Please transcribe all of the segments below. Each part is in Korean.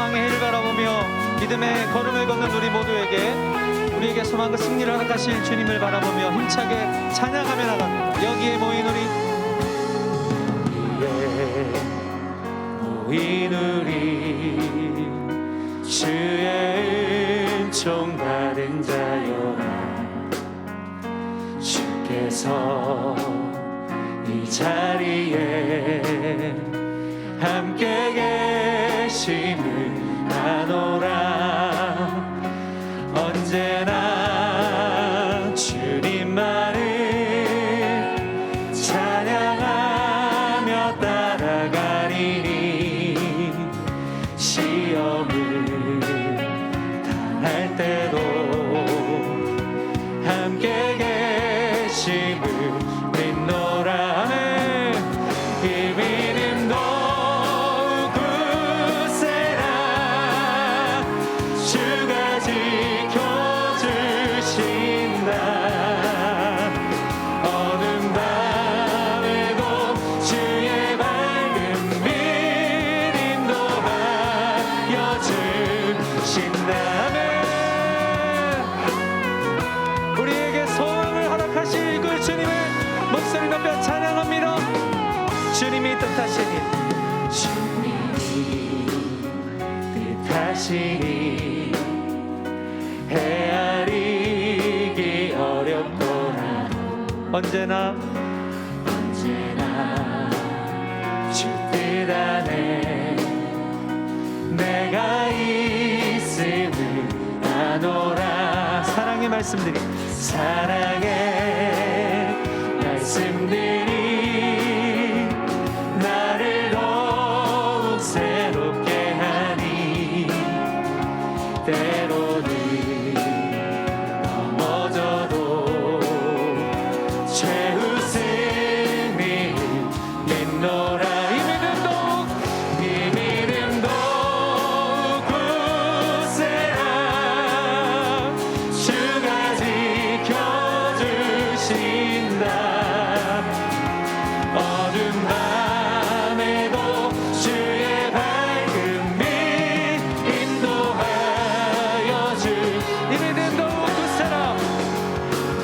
소망의 해를 바라보며 믿음의 걸음을 걷는 우리 모두에게 우리에게 소망과 승리를 허락하실 주님을 바라보며 힘차게 찬양하며 나갑니다. 여기에 모인 우리 주의 은총 받은 자여라. 주께서 이 자리에 함께 계심을 아노라. 언제나 주님만을 찬양하며 따라가리니 시험을 당할 때도 함께 계심을 믿노라. 아멘. 이 믿음 더욱 굳세라. 주가 지켜주신다. 어둠 밤에도 주의 밝은 빛 인도하여 주신다. 아멘. 우리에게 소망을 허락하실 그 주님을 목소리 높여 찬양합니다. 주님이 뜻하시니 헤아리기 어렵더라도 언제나 주 뜻 안에 내가 있음을 아노라. 사랑의 말씀들이 나를 더욱 새롭게 하니 때로는 넘어져도 최후 승리를 믿노라. 이 믿음 더욱 굳세라. 주가 지켜주신다. 어둠 밤에도 주의 밝은 빛 인도하여 주. 이 믿음 더욱 굳세라.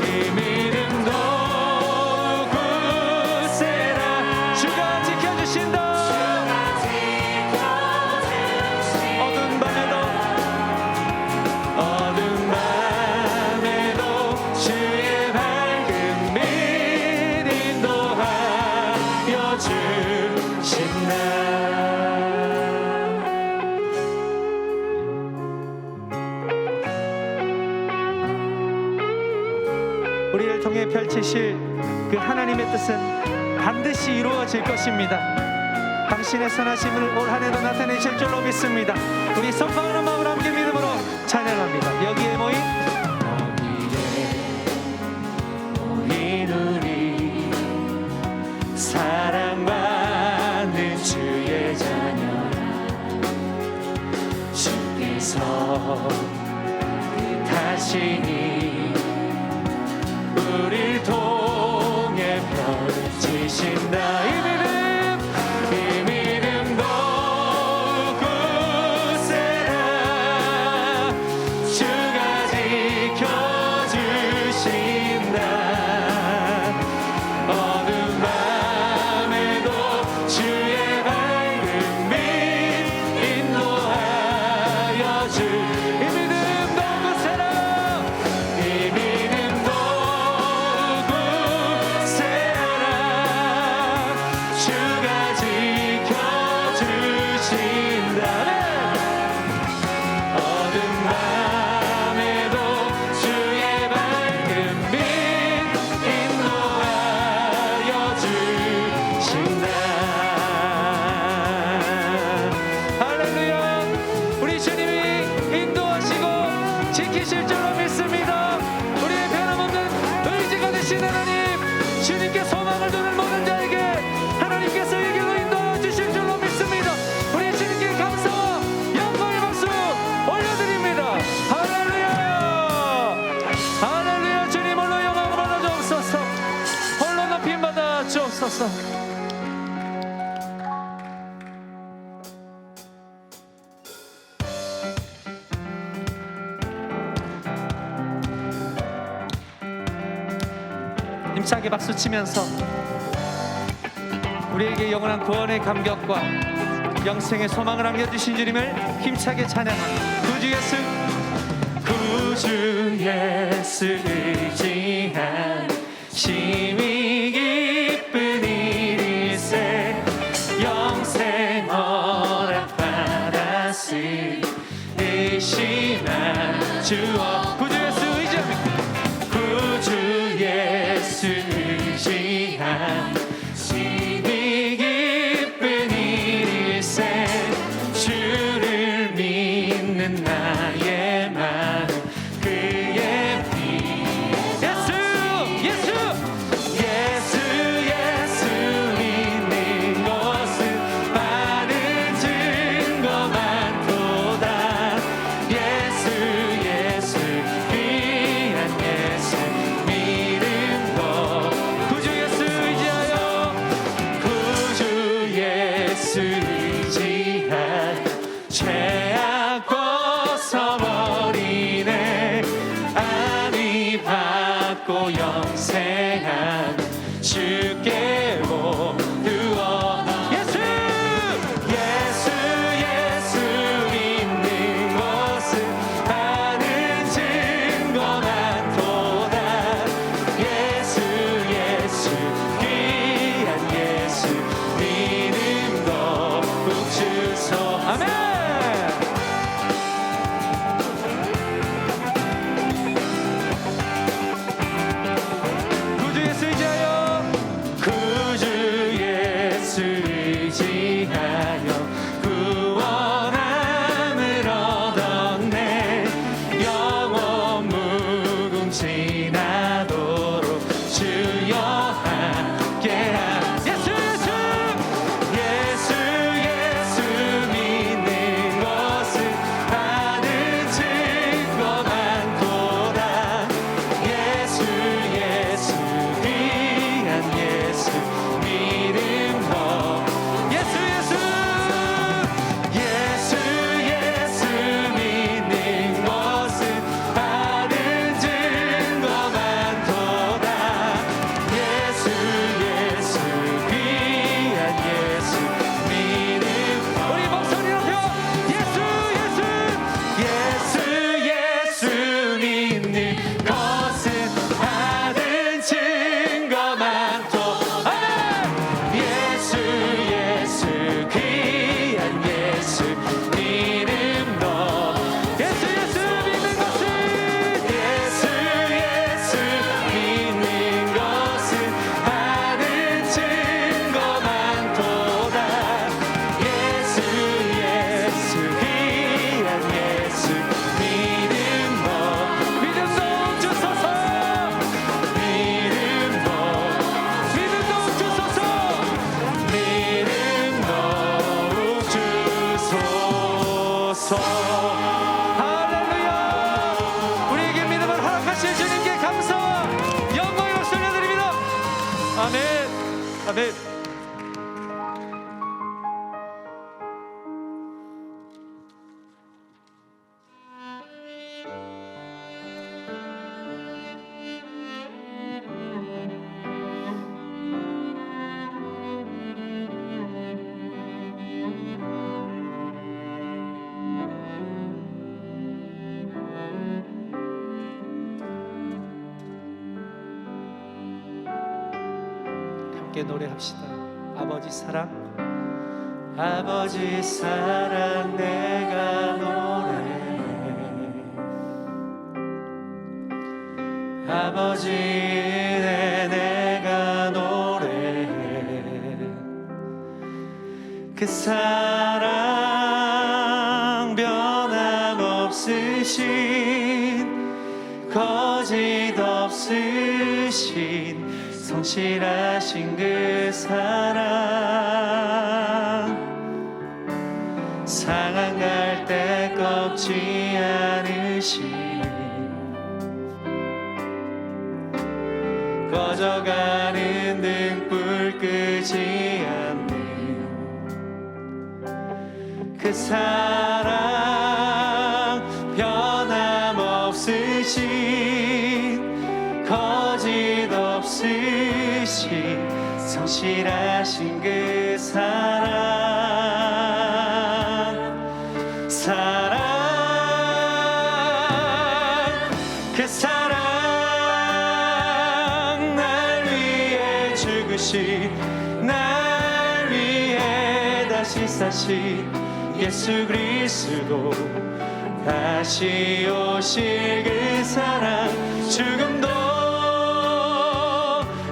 이 믿음 더욱 굳세라. 주가 지켜주신다. 어둠 밤에도 주의 밝은 빛 인도하여 주신다. 우리를 통해 펼치실 그 하나님의 뜻은 반드시 이루어질 것입니다. 당신의 선하심을 올 한 해도 나타내실 줄로 믿습니다. 우리 선포하는 마음으로 함께 믿음으로 찬양합니다. 여기에 모인 우리 사랑받는 주의 자녀라. 주께서 뜻하시니 우릴 통해 펼치신다. 이 믿음 더욱 굳세라. 주가 지켜주신다. 어둠 밤에도 주의 밝은 빛 인도하여 주. 이 믿음 더욱 굳세라. 이 믿음 더욱 굳세라. 주가 지켜주신다. 어둠 밤에도 주의 밝은 빛 인도하여 주신다. 할렐루야. 우리 주님이 인도하시고 지키실 줄로 믿습니다. 우리의 변함없는 의지가 되신 하나님, 주님께 소망을 두는 모든 자에게 하나님께서 이 길로 인도하여 주실 줄로 믿습니다. 우리 주님께 감사와 영광의 박수 올려드립니다. 할렐루야. 할렐루야. 주님 홀로 영광 받아 주옵소서. 홀로 높임 받아 주옵소서. 힘차게 박수치면서 우리에게 영원한 구원의 감격과 영생의 소망을 안겨주신 주님을 힘차게 찬양합니다. 구주 예수 의지한 심히 기쁜 일일세 영생 허락받았으 의심한 주어 구주 예수 의지한 구주 예수 의지한 심히 기쁜 일일세 주를 믿는 나의 마음 그의 피 예수 예수 예수 예수 믿는 것은 많은 증거 많도다 예수 예수 귀한 예수 믿는 것 구주 예수 의지하여 구주 예수 의지한 죄악 벗어버리네 아니 받고 영생한 주께 모두어 예수 예수 예수 믿는 것은 많은 증거 많도다 예수 예수 귀한 예수 믿는 것 묵주소 아멘. 구주 예수 의지하여 구주 예수 의지하여 구원함을 얻었네 영원 무궁지나도록 주여 함께한 예수 예수 예수 믿는 것은 많은 증거 많도다 예수 예수 귀한 예수 믿음 것 예수 예수 예수 예수 믿는 것은 많은 증거 많도다 예수 예수 귀한 예수 믿음 우리 목소리 높여 예수 예수 예수 예수 믿는 것은 많은 증거 많도 아멘 예수 예수 귀한 예수 믿음 너 예수 예수 믿는 것은 예수 예수 믿는 것은 많은 증거 많도다 예수 예수 귀한 예수 믿음 너 믿음 주소서 믿음 주소서 믿음 주소서 할렐루야 우리에게 믿음을 허락하실 주님께 감사와 영광의 박수 올려드립니다. 아멘 아멘. 함께 노래합시다. 아버지 사랑 아버지 사랑 내가 노래해 아버지 은혜 내가 노래해 그 사랑 변함없으신 거짓 없으신 성실하신 그 사랑 상한 갈대 꺾지 않으신 꺼져가는 등불 끄지 않는 그 사랑 변함없으신 거짓 없으신 성실하신 그 사랑 그 사랑 날 위해 죽으신 날 위해 다시 사신 예수 그리스도 다시 오실 그 사랑 죽음도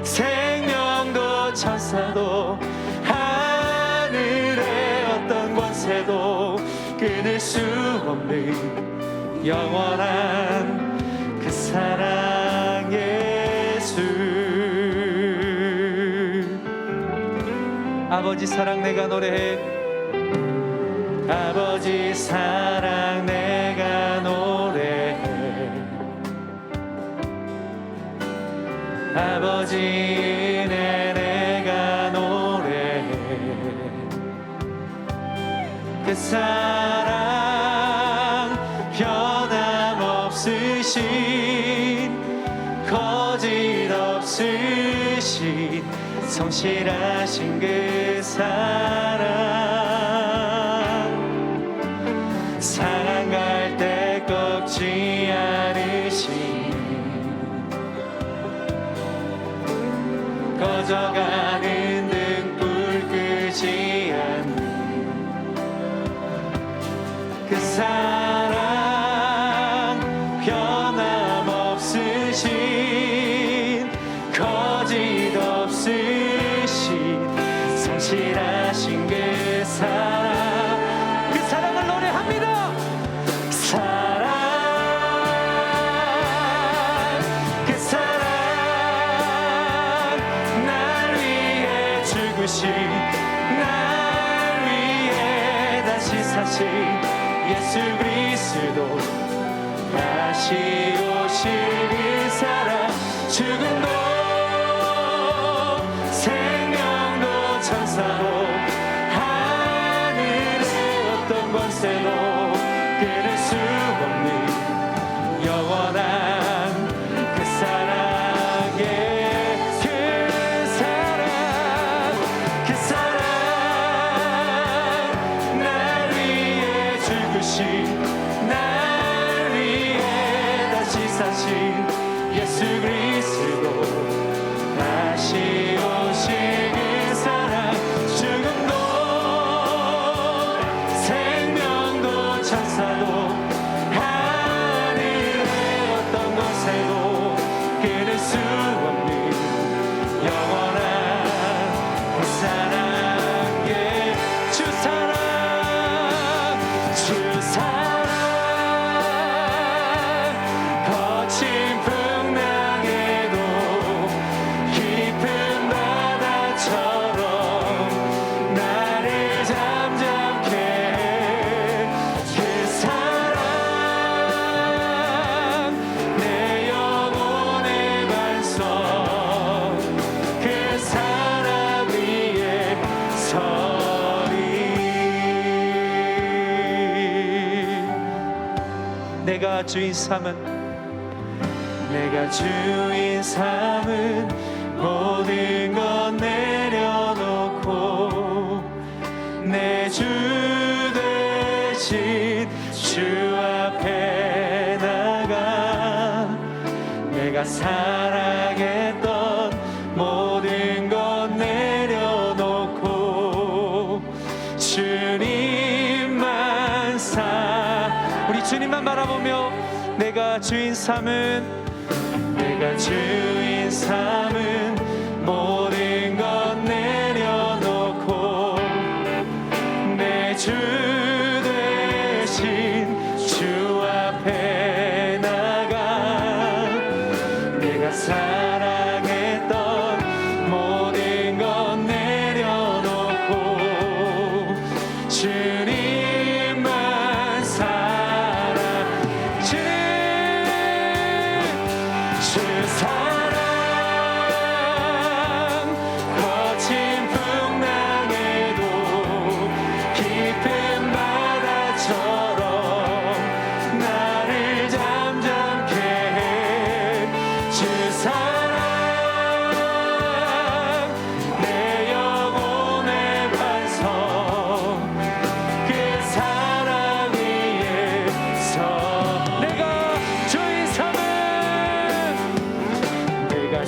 생명도 천사도 하늘의 어떤 권세도 끊을 수 없는 영원한 그 사랑 예수. 아버지 사랑 내가 노래해. 아버지 사랑 내가 노래해. 아버지 은혜 내가 노래해. 그 사랑 변함없으신 거짓 없으신 성실하신 그 사랑 상한 갈대 꺾지 않으신 꺼져가는 등불 끄지 않는 그 사랑 변함없으신 거짓 없으신 성실하신 그 사랑 그 사랑을 노래합니다. 사랑 그 사랑 날 위해 죽으신 날 위해 다시 사신 예수 그리스도 다시 오실 그 사랑 죽음도 생명도 천사도 하늘의 어떤 권세도 끊을 수 없는 영원한 그 사랑의 그 사랑 그 사랑 날 위해 죽으신 날 위해 다시 사신 예수 그리스도 다시 오실 그 사랑 죽음도 생명도 천사도 하늘의 어떤 것에도 끊을 수 없는 영원한 그 사랑의 주 사랑 주 사랑 거친 풍랑에도 깊은 바다처럼 나를 잠잠케 그 사랑 내 영혼의 반석 그 사랑 위에 서리. 내가 주인 삼은 모든 것 내려놓고 내 주 대신 주 앞에 나가 내가 사랑했던 모든 것 내려놓고 주님만 우리 주님만 바라보며 내가 주인 삼은 모든 것 내려놓고 내 주 대신 주 앞에 나가 내가 사랑했던 모든 것 내려놓고 주님만 주 사랑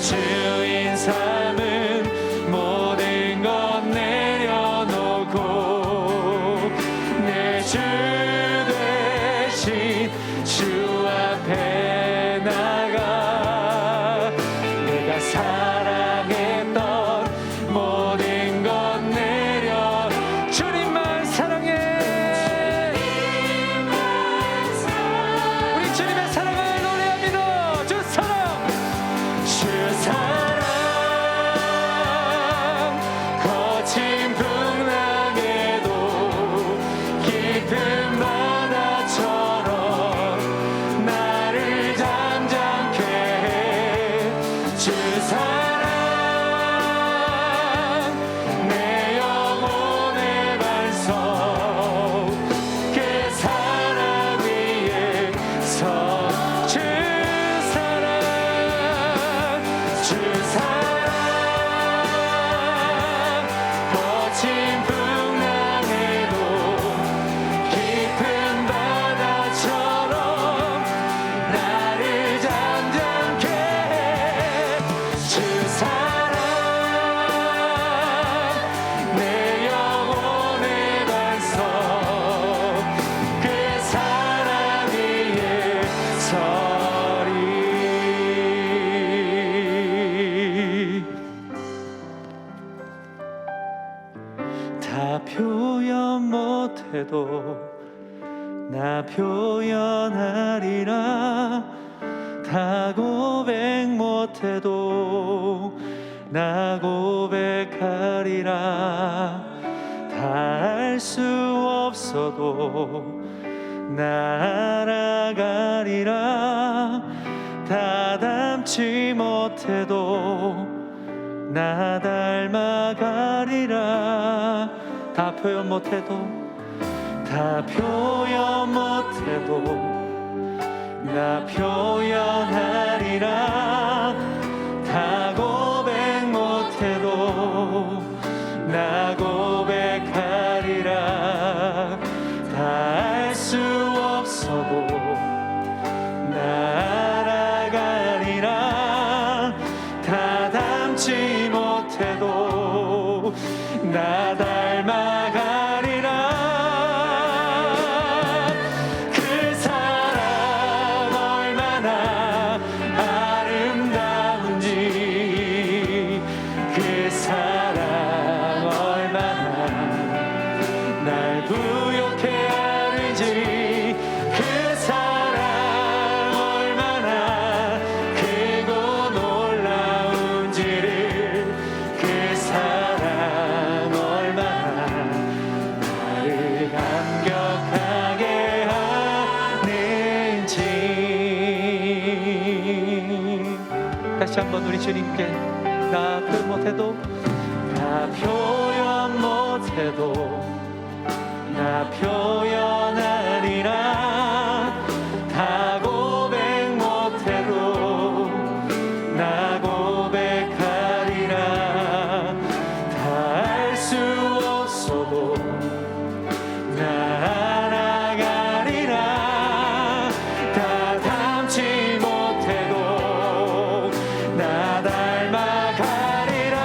주인 삼은 모든 것 내려놓고 내 주 대신 주 앞에 나가 내가 사랑했던 모든 것 내려 주님만 사랑해. 우리 주님의 사랑을 노래합니다. 주 사랑. 주 사랑 거친 풍랑에도 깊은 바다처럼 나를 잠잠케 해. 주 사랑 내 영혼의 반석 그 사랑 위에 서. 주 사랑 거친 풍랑에도 깊은 바다처럼 나를 잠잠케 해. 주 사랑 내 영혼의 반석 그 사랑 위에 서리. 다 표현 못해도 나 표현하리라. 다 고백 못해도 나 고백하리라. 다 알 수 없어도 나 알아가리라. 다 담지 못해도 나 닮아가리라. 다 표현 못해도 다 표현 못해도 나 표현하리라. 다 고백 못해도 나 고백하리라. 다 알 수 없어도 나 알아가리라. 다 담지 못해도 나 닮아가리라. 그 사랑 얼마나 아름다운지 그 사랑 얼마나 날 부욕해 하는지 그 사랑 얼마나 크고 놀라운지를 그 사랑 얼마나 나를 감격하게 하는지. 다시 한번 우리 주님께 나 표현 못해도 나 표현 못해도 나 표현하리라. 다 고백 못해도 나 고백하리라. 다 알 수 없어도 나 알아가리라. 다 담지 못해도 나 닮아가리라.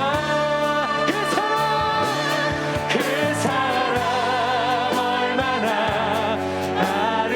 그 사랑 얼마나 아름다운지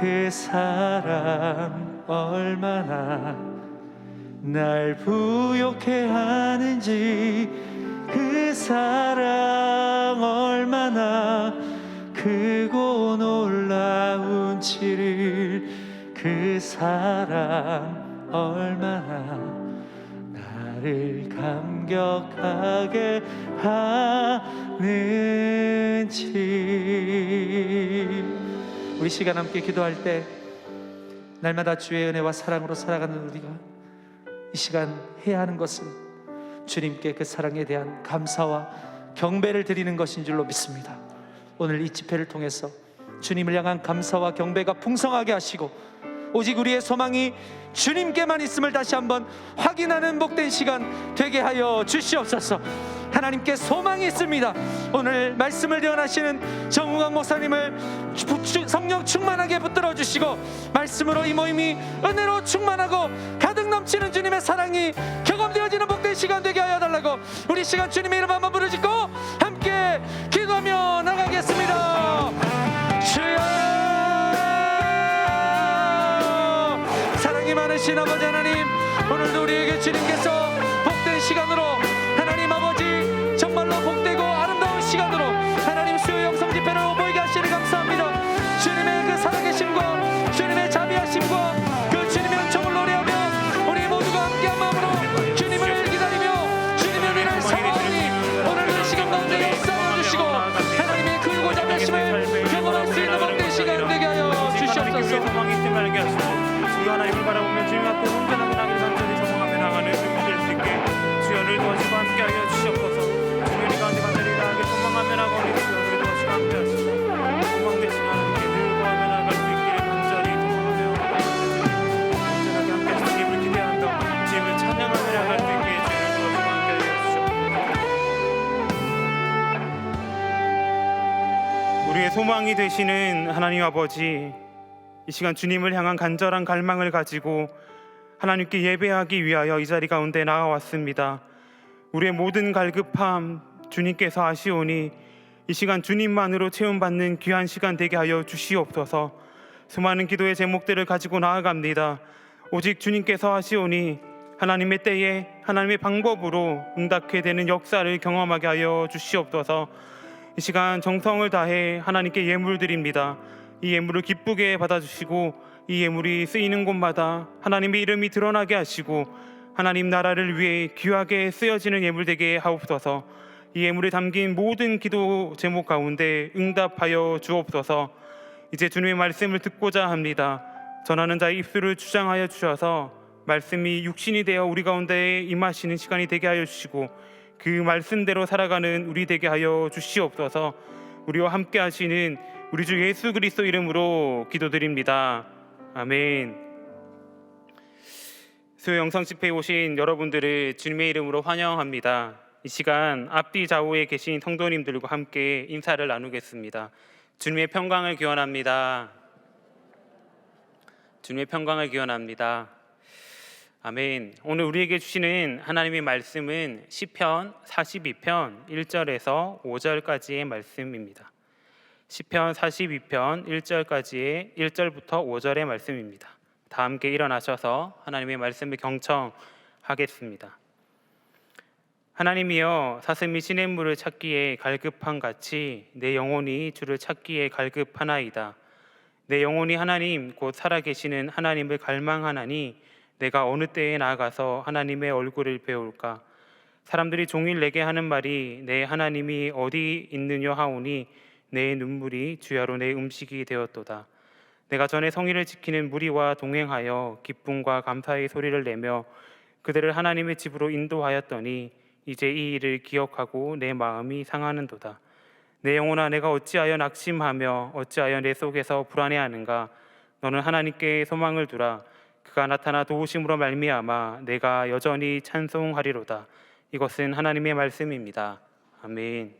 그 사랑 얼마나 날 부욕해 하는지, 그 사랑 얼마나 크고 놀라운지를, 그 사랑 얼마나 나를 감격하게 하는지. 우리 시간 함께 기도할 때 날마다 주의 은혜와 사랑으로 살아가는 우리가 이 시간 해야 하는 것은 주님께 그 사랑에 대한 감사와 경배를 드리는 것인 줄로 믿습니다. 오늘 이 집회를 통해서 주님을 향한 감사와 경배가 풍성하게 하시고 오직 우리의 소망이 주님께만 있음을 다시 한번 확인하는 복된 시간 되게 하여 주시옵소서. 하나님께 소망이 있습니다. 오늘 말씀을 대언하시는 정우광 목사님을 성령 충만하게 붙들어 주시고 말씀으로 이 모임이 은혜로 충만하고 가득 넘치는 주님의 사랑이 경험되어지는 복된 시간 되게 하여 달라고 우리 시간 주님의 이름 한번 부르짖고 함께 기도하며 나가겠습니다. 주여, 사랑이 많으신 아버지 하나님, 오늘도 우리에게 주님께서 복된 시간으로 하나님 아버지 정말로 복되고 아름다운 시간으로 하나님 수요 영성 집회를 모이게 하시니 감사합니다. 주님의 그 살아계심과 주님의 자비하심과 그 주님의 은총을 노래하며 우리 모두가 함께한 마음으로 주님을 기다리며 주님의 은혜를 사모하니 오늘 이 시간 가운데 역사하여 주시고 하나님의 크고 자비하심을 경험할 수 있는 복된 시간 되게 하여 주시옵소서. 소망이 있지 말게 하시고 주여 하나님을 바라보며 주님 앞에 온전하게 나길 간절히 소망하며 나가는 준비 될 수 있게 주여를 도와주시고 함께하여 주시옵소서. 주님 가운데 간절히 나가게 소망하며 나가니 주여를 도와주시고 함께하시고 소망되신 하나님께 늘 구하며 나갈 수 있기를 간절히 소망하며 온전하게 함께하시는 주님을 기대한다. 주님을 찬양하며 나갈 수 있게 주여를 도와주시고 함께하여 주시옵소서. 우리의 소망이 되시는 하나님 아버지, 이 시간 주님을 향한 간절한 갈망을 가지고 하나님께 예배하기 위하여 이 자리 가운데 나아왔습니다. 우리의 모든 갈급함 주님께서 아시오니 이 시간 주님만으로 채움받는 귀한 시간 되게 하여 주시옵소서. 수많은 기도의 제목들을 가지고 나아갑니다. 오직 주님께서 아시오니 하나님의 때에 하나님의 방법으로 응답게 되는 역사를 경험하게 하여 주시옵소서. 이 시간 정성을 다해 하나님께 예물 드립니다. 이 예물을 기쁘게 받아주시고 이 예물이 쓰이는 곳마다 하나님의 이름이 드러나게 하시고 하나님 나라를 위해 귀하게 쓰여지는 예물 되게 하옵소서. 이 예물에 담긴 모든 기도 제목 가운데 응답하여 주옵소서. 이제 주님의 말씀을 듣고자 합니다. 전하는 자의 입술을 주장하여 주셔서 말씀이 육신이 되어 우리 가운데 임하시는 시간이 되게 하여 주시고 그 말씀대로 살아가는 우리 되게 하여 주시옵소서. 우리와 함께 하시는 우리 주 예수 그리스도 이름으로 기도드립니다. 아멘. 수요 영성 집회에 오신 여러분들을 주님의 이름으로 환영합니다. 이 시간 앞뒤 좌우에 계신 성도님들과 함께 인사를 나누겠습니다. 주님의 평강을 기원합니다. 주님의 평강을 기원합니다. 아멘. 오늘 우리에게 주시는 하나님의 말씀은 시편 42편 1절에서 5절까지의 말씀입니다. 시편 42편 1절까지의 1절부터 5절의 말씀입니다. 다 함께 일어나셔서 하나님의 말씀을 경청하겠습니다. 하나님이여, 사슴이 시냇물을 찾기에 갈급한 같이 내 영혼이 주를 찾기에 갈급하나이다. 내 영혼이 하나님 곧 살아계시는 하나님을 갈망하나니 내가 어느 때에 나아가서 하나님의 얼굴을 배울까? 사람들이 종일 내게 하는 말이 내 하나님이 어디 있느냐 하오니 내 눈물이 주야로 내 음식이 되었도다. 내가 전에 성의를 지키는 무리와 동행하여 기쁨과 감사의 소리를 내며 그들을 하나님의 집으로 인도하였더니 이제 이 일을 기억하고 내 마음이 상하는도다. 내 영혼아, 내가 어찌하여 낙심하며 어찌하여 내 속에서 불안해하는가? 너는 하나님께 소망을 두라. 그가 나타나 도우심으로 말미암아 내가 여전히 찬송하리로다. 이것은 하나님의 말씀입니다. 아멘.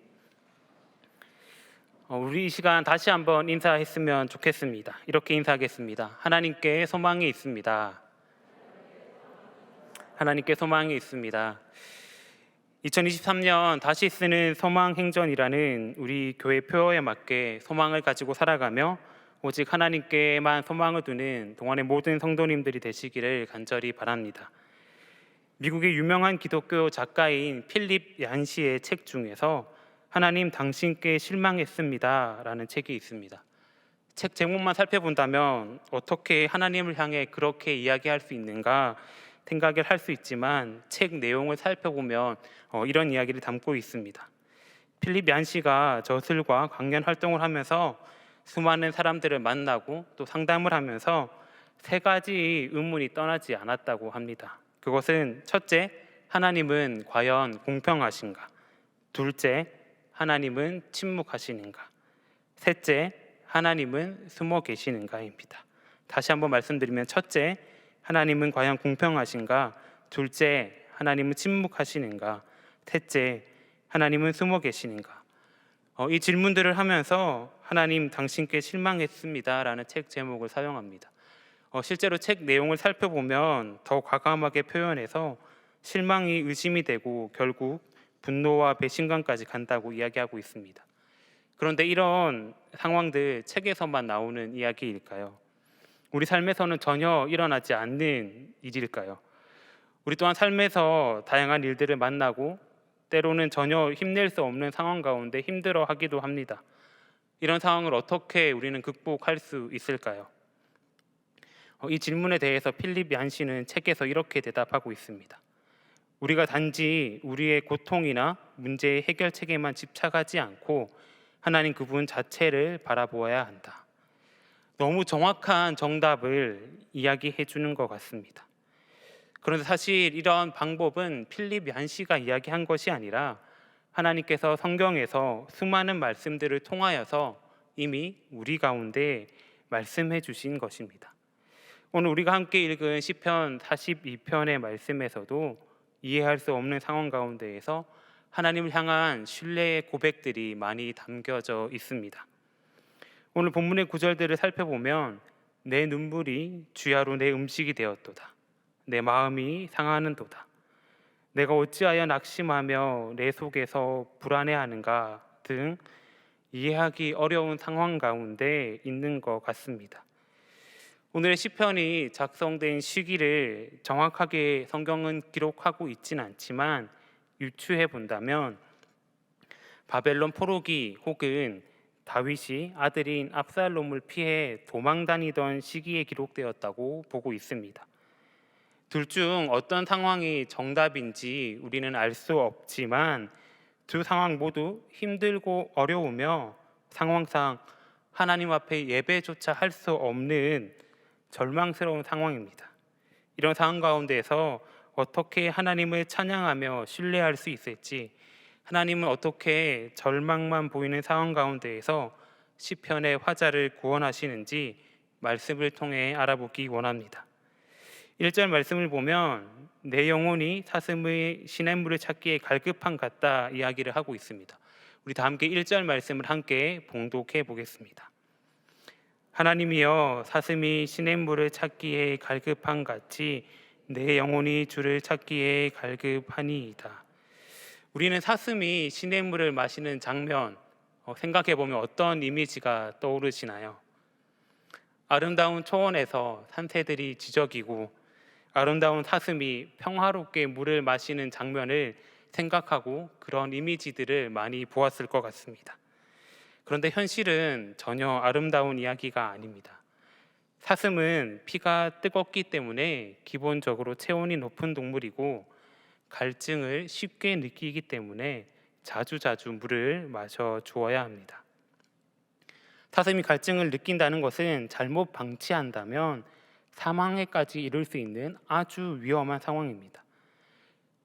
우리 이 시간 다시 한번 인사했으면 좋겠습니다. 이렇게 인사하겠습니다. 하나님께 소망이 있습니다. 하나님께 소망이 있습니다. 2023년 다시 쓰는 소망행전이라는 우리 교회 표어에 맞게 소망을 가지고 살아가며 오직 하나님께만 소망을 두는 동안의 모든 성도님들이 되시기를 간절히 바랍니다. 미국의 유명한 기독교 작가인 필립 얀시의 책 중에서 하나님 당신께 실망했습니다 라는 책이 있습니다. 책 제목만 살펴본다면 어떻게 하나님을 향해 그렇게 이야기할 수 있는가 생각을 할 수 있지만 책 내용을 살펴보면 이런 이야기를 담고 있습니다. 필립 얀시가 저술과 강연 활동을 하면서 수많은 사람들을 만나고 또 상담을 하면서 세 가지 의문이 떠나지 않았다고 합니다. 그것은 첫째, 하나님은 과연 공평하신가? 둘째, 하나님은 침묵하시는가? 셋째, 하나님은 숨어 계시는가입니다. 다시 한번 말씀드리면 첫째, 하나님은 과연 공평하신가? 둘째, 하나님은 침묵하시는가? 셋째, 하나님은 숨어 계시는가? 이 질문들을 하면서 하나님 당신께 실망했습니다 라는 책 제목을 사용합니다. 실제로 책 내용을 살펴보면 더 과감하게 표현해서 실망이 의심이 되고 결국 분노와 배신감까지 간다고 이야기하고 있습니다. 그런데 이런 상황들 책에서만 나오는 이야기일까요? 우리 삶에서는 전혀 일어나지 않는 일일까요? 우리 또한 삶에서 다양한 일들을 만나고 때로는 전혀 힘낼 수 없는 상황 가운데 힘들어하기도 합니다. 이런 상황을 어떻게 우리는 극복할 수 있을까요? 이 질문에 대해서 필립 얀시는 책에서 이렇게 대답하고 있습니다. 우리가 단지 우리의 고통이나 문제의 해결책에만 집착하지 않고 하나님 그분 자체를 바라보아야 한다. 너무 정확한 정답을 이야기해 주는 것 같습니다. 그런데 사실 이런 방법은 필립 얀시가 이야기한 것이 아니라 하나님께서 성경에서 수많은 말씀들을 통하여서 이미 우리 가운데 말씀해 주신 것입니다. 오늘 우리가 함께 읽은 시편 42편의 말씀에서도 이해할 수 없는 상황 가운데에서 하나님을 향한 신뢰의 고백들이 많이 담겨져 있습니다. 오늘 본문의 구절들을 살펴보면 내 눈물이 주야로 내 음식이 되었도다. 내 마음이 상하는도다. 내가 어찌하여 낙심하며 내 속에서 불안해하는가 등 이해하기 어려운 상황 가운데 있는 것 같습니다. 오늘의 시편이 작성된 시기를 정확하게 성경은 기록하고 있지는 않지만 유추해 본다면 바벨론 포로기 혹은 다윗이 아들인 압살롬을 피해 도망 다니던 시기에 기록되었다고 보고 있습니다. 둘 중 어떤 상황이 정답인지 우리는 알 수 없지만 두 상황 모두 힘들고 어려우며 상황상 하나님 앞에 예배조차 할 수 없는 절망스러운 상황입니다. 이런 상황 가운데에서 어떻게 하나님을 찬양하며 신뢰할 수 있을지, 하나님은 어떻게 절망만 보이는 상황 가운데에서 시편의 화자를 구원하시는지 말씀을 통해 알아보기 원합니다. 1절 말씀을 보면 내 영혼이 사슴의 시냇물을 찾기에 갈급한 같다 이야기를 하고 있습니다. 우리 다 함께 1절 말씀을 함께 봉독해 보겠습니다. 하나님이여 사슴이 시냇물을 찾기에 갈급한 같이 내 영혼이 주를 찾기에 갈급하니이다. 우리는 사슴이 시냇물을 마시는 장면 생각해 보면 어떤 이미지가 떠오르시나요? 아름다운 초원에서 산새들이 지저귀고 아름다운 사슴이 평화롭게 물을 마시는 장면을 생각하고 그런 이미지들을 많이 보았을 것 같습니다. 그런데 현실은 전혀 아름다운 이야기가 아닙니다. 사슴은 피가 뜨겁기 때문에 기본적으로 체온이 높은 동물이고 갈증을 쉽게 느끼기 때문에 자주자주 물을 마셔 주어야 합니다. 사슴이 갈증을 느낀다는 것은 잘못 방치한다면 사망에까지 이를 수 있는 아주 위험한 상황입니다.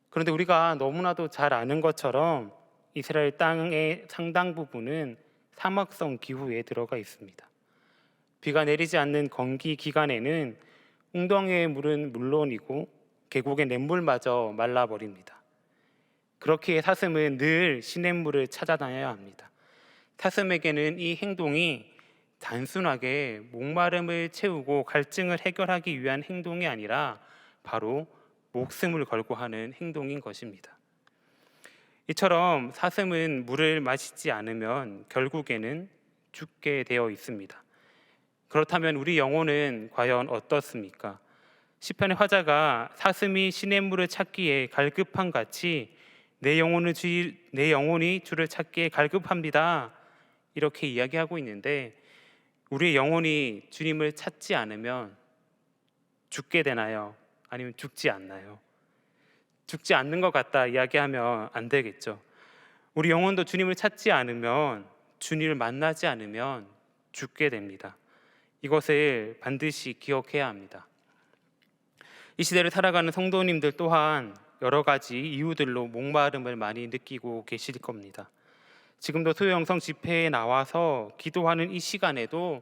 그런데 우리가 너무나도 잘 아는 것처럼 이스라엘 땅의 상당 부분은 사막성 기후에 들어가 있습니다. 비가 내리지 않는 건기 기간에는 웅덩이의 물은 물론이고 계곡의 냇물마저 말라버립니다. 그렇기에 사슴은 늘 시냇물을 찾아다녀야 합니다. 사슴에게는 이 행동이 단순하게 목마름을 채우고 갈증을 해결하기 위한 행동이 아니라 바로 목숨을 걸고 하는 행동인 것입니다. 이처럼 사슴은 물을 마시지 않으면 결국에는 죽게 되어 있습니다. 그렇다면 우리 영혼은 과연 어떻습니까? 시편의 화자가 사슴이 시냇물을 찾기에 갈급한 같이 내 영혼이 주를 찾기에 갈급합니다, 이렇게 이야기하고 있는데, 우리의 영혼이 주님을 찾지 않으면 죽게 되나요? 아니면 죽지 않나요? 죽지 않는 것 같다 이야기하면 안 되겠죠. 우리 영혼도 주님을 찾지 않으면, 주님을 만나지 않으면 죽게 됩니다. 이것을 반드시 기억해야 합니다. 이 시대를 살아가는 성도님들 또한 여러 가지 이유들로 목마름을 많이 느끼고 계실 겁니다. 지금도 수요영성 집회에 나와서 기도하는 이 시간에도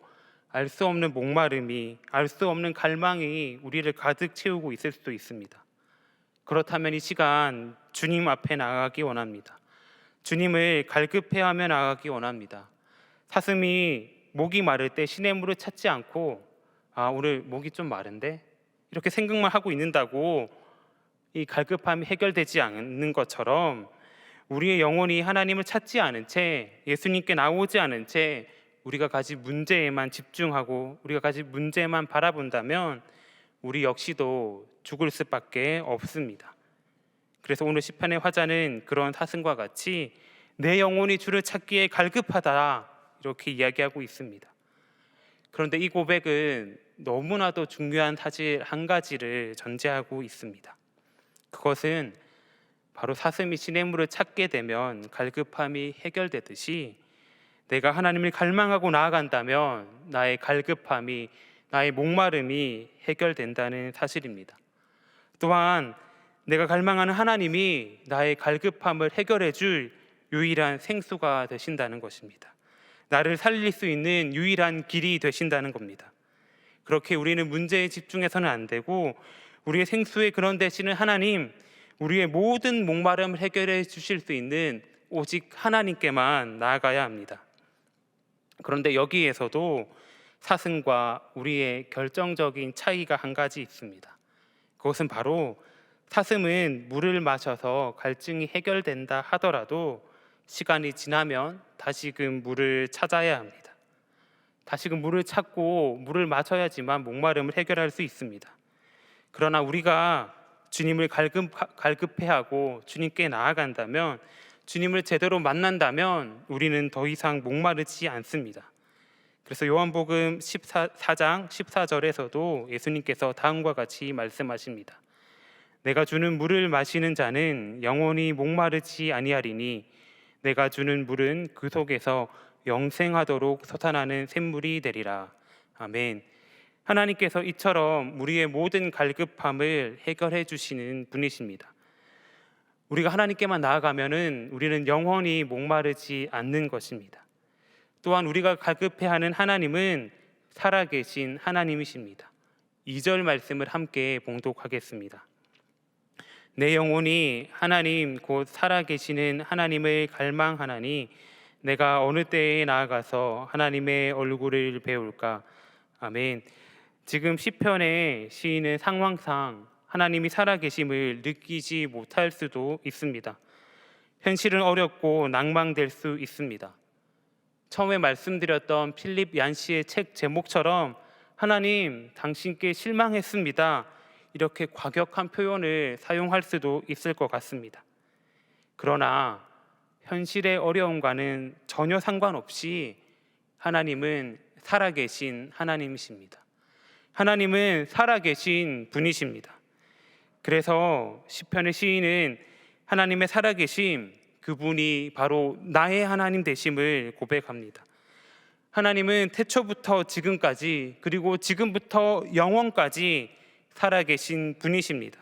알 수 없는 목마름이, 알 수 없는 갈망이 우리를 가득 채우고 있을 수도 있습니다. 그렇다면 이 시간 주님 앞에 나아가기 원합니다. 주님을 갈급해하며 나아가기 원합니다. 사슴이 목이 마를 때 시냇물을 찾지 않고 오늘 목이 좀 마른데? 이렇게 생각만 하고 있는다고 이 갈급함이 해결되지 않는 것처럼, 우리의 영혼이 하나님을 찾지 않은 채, 예수님께 나오지 않은 채 우리가 가진 문제에만 집중하고 우리가 가진 문제만 바라본다면 우리 역시도 죽을 수밖에 없습니다. 그래서 오늘 시편의 화자는 그런 사슴과 같이 내 영혼이 주를 찾기에 갈급하다, 이렇게 이야기하고 있습니다. 그런데 이 고백은 너무나도 중요한 사실 한 가지를 전제하고 있습니다. 그것은 바로 사슴이 시냇물을 찾게 되면 갈급함이 해결되듯이 내가 하나님을 갈망하고 나아간다면 나의 갈급함이, 나의 목마름이 해결된다는 사실입니다. 또한 내가 갈망하는 하나님이 나의 갈급함을 해결해 줄 유일한 생수가 되신다는 것입니다. 나를 살릴 수 있는 유일한 길이 되신다는 겁니다. 그렇게 우리는 문제에 집중해서는 안 되고 우리의 생수의 그런 대신은 하나님, 우리의 모든 목마름을 해결해 주실 수 있는 오직 하나님께만 나아가야 합니다. 그런데 여기에서도 사슴과 우리의 결정적인 차이가 한 가지 있습니다. 그것은 바로 사슴은 물을 마셔서 갈증이 해결된다 하더라도 시간이 지나면 다시금 물을 찾아야 합니다. 다시금 물을 찾고 물을 마셔야지만 목마름을 해결할 수 있습니다. 그러나 우리가 주님을 갈급해하고 주님께 나아간다면, 주님을 제대로 만난다면 우리는 더 이상 목마르지 않습니다. 그래서 요한복음 14장 14절에서도 예수님께서 다음과 같이 말씀하십니다. 내가 주는 물을 마시는 자는 영원히 목마르지 아니하리니 내가 주는 물은 그 속에서 영생하도록 솟아나는 샘물이 되리라. 아멘. 하나님께서 이처럼 우리의 모든 갈급함을 해결해 주시는 분이십니다. 우리가 하나님께만 나아가면은 우리는 영원히 목마르지 않는 것입니다. 또한 우리가 갈급해하는 하나님은 살아계신 하나님이십니다. 2절 말씀을 함께 봉독하겠습니다. 내 영혼이 하나님 곧 살아계시는 하나님을 갈망하나니 내가 어느 때에 나아가서 하나님의 얼굴을 배울까. 아멘. 지금 시편의 시인은 상황상 하나님이 살아계심을 느끼지 못할 수도 있습니다. 현실은 어렵고 낭망될 수 있습니다. 처음에 말씀드렸던 필립 얀시의 책 제목처럼 하나님 당신께 실망했습니다, 이렇게 과격한 표현을 사용할 수도 있을 것 같습니다. 그러나 현실의 어려움과는 전혀 상관없이 하나님은 살아계신 하나님이십니다. 하나님은 살아계신 분이십니다. 그래서 시편의 시인은 하나님의 살아계심, 그분이 바로 나의 하나님 되심을 고백합니다. 하나님은 태초부터 지금까지, 그리고 지금부터 영원까지 살아계신 분이십니다.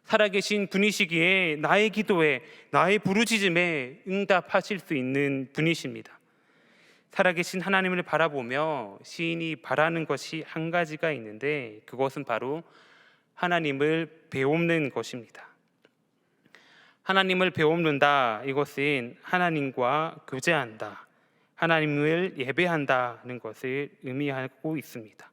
살아계신 분이시기에 나의 기도에, 나의 부르짖음에 응답하실 수 있는 분이십니다. 살아계신 하나님을 바라보며 시인이 바라는 것이 한 가지가 있는데, 그것은 바로 하나님을 배웁는 것입니다. 하나님을 배웁는다, 이것은 하나님과 교제한다, 하나님을 예배한다는 것을 의미하고 있습니다.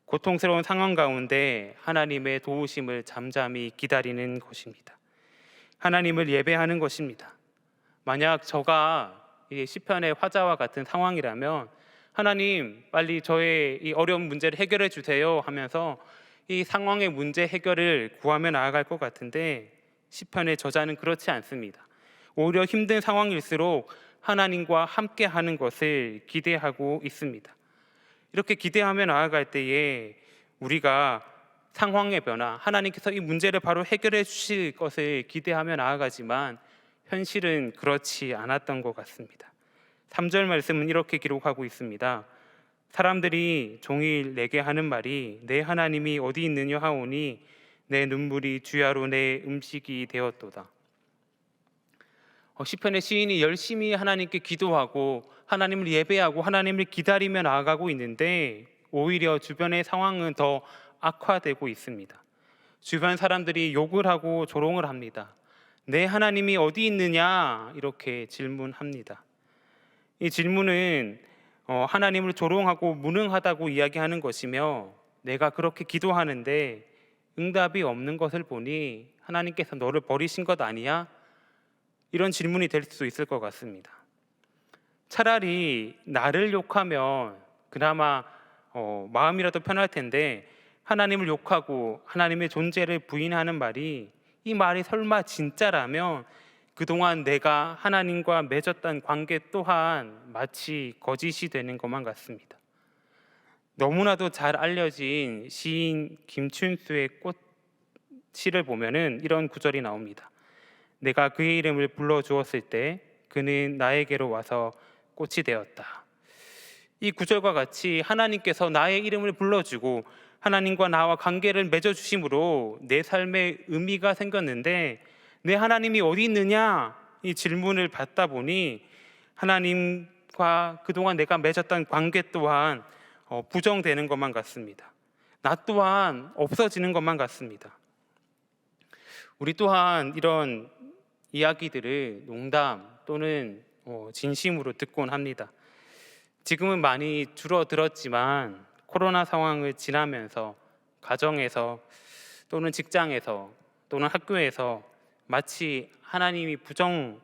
고통스러운 상황 가운데 하나님의 도우심을 잠잠히 기다리는 것입니다. 하나님을 예배하는 것입니다. 만약 저가 이 시편의 화자와 같은 상황이라면 하나님, 빨리 저의 이 어려운 문제를 해결해 주세요 하면서 이 상황의 문제 해결을 구하며 나아갈 것 같은데, 시편의 저자는 그렇지 않습니다. 오히려 힘든 상황일수록 하나님과 함께 하는 것을 기대하고 있습니다. 이렇게 기대하며 나아갈 때에 우리가 상황의 변화, 하나님께서 이 문제를 바로 해결해 주실 것을 기대하며 나아가지만 현실은 그렇지 않았던 것 같습니다. 3절 말씀은 이렇게 기록하고 있습니다. 사람들이 종일 내게 하는 말이 내 하나님이 어디 있느냐 하오니 내 눈물이 주야로 내 음식이 되었도다. 시편의 시인이 열심히 하나님께 기도하고 하나님을 예배하고 하나님을 기다리며 나아가고 있는데 오히려 주변의 상황은 더 악화되고 있습니다. 주변 사람들이 욕을 하고 조롱을 합니다. 내 하나님이 어디 있느냐 이렇게 질문합니다. 이 질문은 하나님을 조롱하고 무능하다고 이야기하는 것이며, 내가 그렇게 기도하는데 응답이 없는 것을 보니 하나님께서 너를 버리신 것 아니야? 이런 질문이 될 수 있을 것 같습니다. 차라리 나를 욕하면 그나마 마음이라도 편할 텐데, 하나님을 욕하고 하나님의 존재를 부인하는 말이, 이 말이 설마 진짜라면 그동안 내가 하나님과 맺었던 관계 또한 마치 거짓이 되는 것만 같습니다. 너무나도 잘 알려진 시인 김춘수의 꽃시를 보면은 이런 구절이 나옵니다. 내가 그의 이름을 불러주었을 때 그는 나에게로 와서 꽃이 되었다. 이 구절과 같이 하나님께서 나의 이름을 불러주고 하나님과 나와 관계를 맺어주심으로 내 삶에 의미가 생겼는데, 내 하나님이 어디 있느냐 이 질문을 받다 보니 하나님과 그동안 내가 맺었던 관계 또한 부정되는 것만 같습니다. 나 또한 없어지는 것만 같습니다. 우리 또한 이런 이야기들을 농담 또는 진심으로 듣곤 합니다. 지금은 많이 줄어들었지만 코로나 상황을 지나면서 가정에서 또는 직장에서 또는 학교에서 마치 하나님이 부정당하는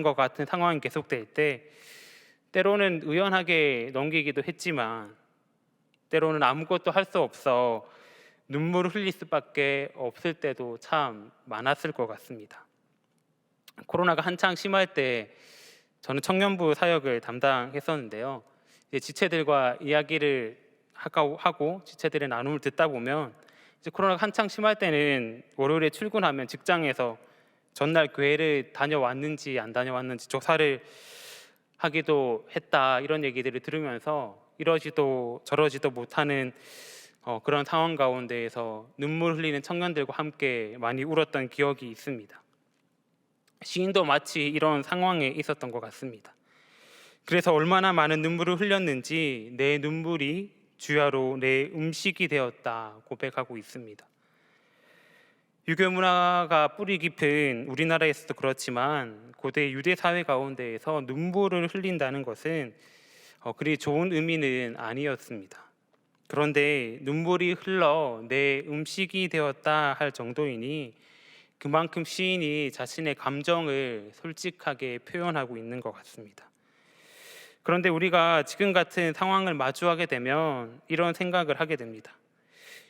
것 같은 상황이 계속될 때 때로는 의연하게 넘기기도 했지만 때로는 아무것도 할 수 없어 눈물을 흘릴 수밖에 없을 때도 참 많았을 것 같습니다. 코로나가 한창 심할 때 저는 청년부 사역을 담당했었는데요. 지체들과 이야기를 하고 지체들의 나눔을 듣다 보면 이제 코로나가 한창 심할 때는 월요일에 출근하면 직장에서 전날 교회를 다녀왔는지 안 다녀왔는지 조사를 하기도 했다, 이런 얘기들을 들으면서 이러지도 저러지도 못하는 그런 상황 가운데에서 눈물 흘리는 청년들과 함께 많이 울었던 기억이 있습니다. 시인도 마치 이런 상황에 있었던 것 같습니다. 그래서 얼마나 많은 눈물을 흘렸는지 내 눈물이 주야로 내 음식이 되었다 고백하고 있습니다. 유교 문화가 뿌리 깊은 우리나라에서도 그렇지만 고대 유대 사회 가운데에서 눈물을 흘린다는 것은 그리 좋은 의미는 아니었습니다. 그런데 눈물이 흘러 내 음식이 되었다 할 정도이니 그만큼 시인이 자신의 감정을 솔직하게 표현하고 있는 것 같습니다. 그런데 우리가 지금 같은 상황을 마주하게 되면 이런 생각을 하게 됩니다.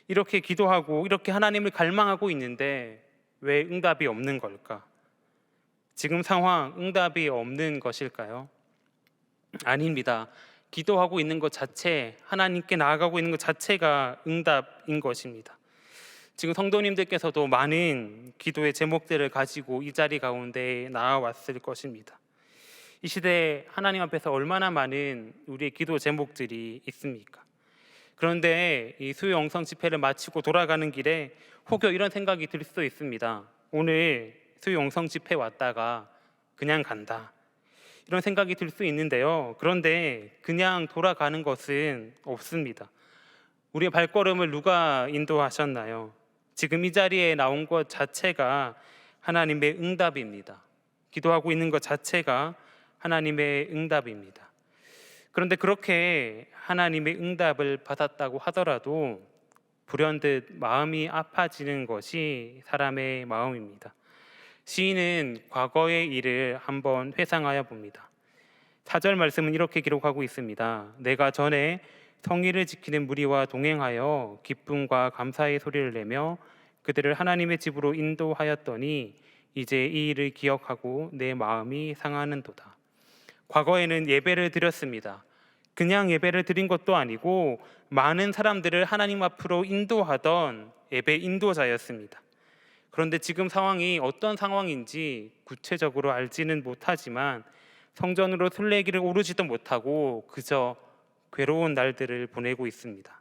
이렇게 기도하고 이렇게 하나님을 갈망하고 있는데 왜 응답이 없는 걸까? 지금 상황 응답이 없는 것일까요? 아닙니다. 기도하고 있는 것 자체, 하나님께 나아가고 있는 것 자체가 응답인 것입니다. 지금 성도님들께서도 많은 기도의 제목들을 가지고 이 자리 가운데 나와왔을 것입니다. 이 시대에 하나님 앞에서 얼마나 많은 우리의 기도 제목들이 있습니까? 그런데 이 수요 영성 집회를 마치고 돌아가는 길에 혹여 이런 생각이 들 수도 있습니다. 오늘 수요 영성 집회 왔다가 그냥 간다, 이런 생각이 들 수 있는데요. 그런데 그냥 돌아가는 것은 없습니다. 우리의 발걸음을 누가 인도하셨나요? 지금 이 자리에 나온 것 자체가 하나님의 응답입니다. 기도하고 있는 것 자체가 하나님의 응답입니다. 그런데 그렇게 하나님의 응답을 받았다고 하더라도 불현듯 마음이 아파지는 것이 사람의 마음입니다. 시인은 과거의 일을 한번 회상하여 봅니다. 4절 말씀은 이렇게 기록하고 있습니다. 내가 전에 성의를 지키는 무리와 동행하여 기쁨과 감사의 소리를 내며 그들을 하나님의 집으로 인도하였더니 이제 이 일을 기억하고 내 마음이 상하는도다. 과거에는 예배를 드렸습니다. 그냥 예배를 드린 것도 아니고 많은 사람들을 하나님 앞으로 인도하던 예배 인도자였습니다. 그런데 지금 상황이 어떤 상황인지 구체적으로 알지는 못하지만 성전으로 순례길을 오르지도 못하고 그저 괴로운 날들을 보내고 있습니다.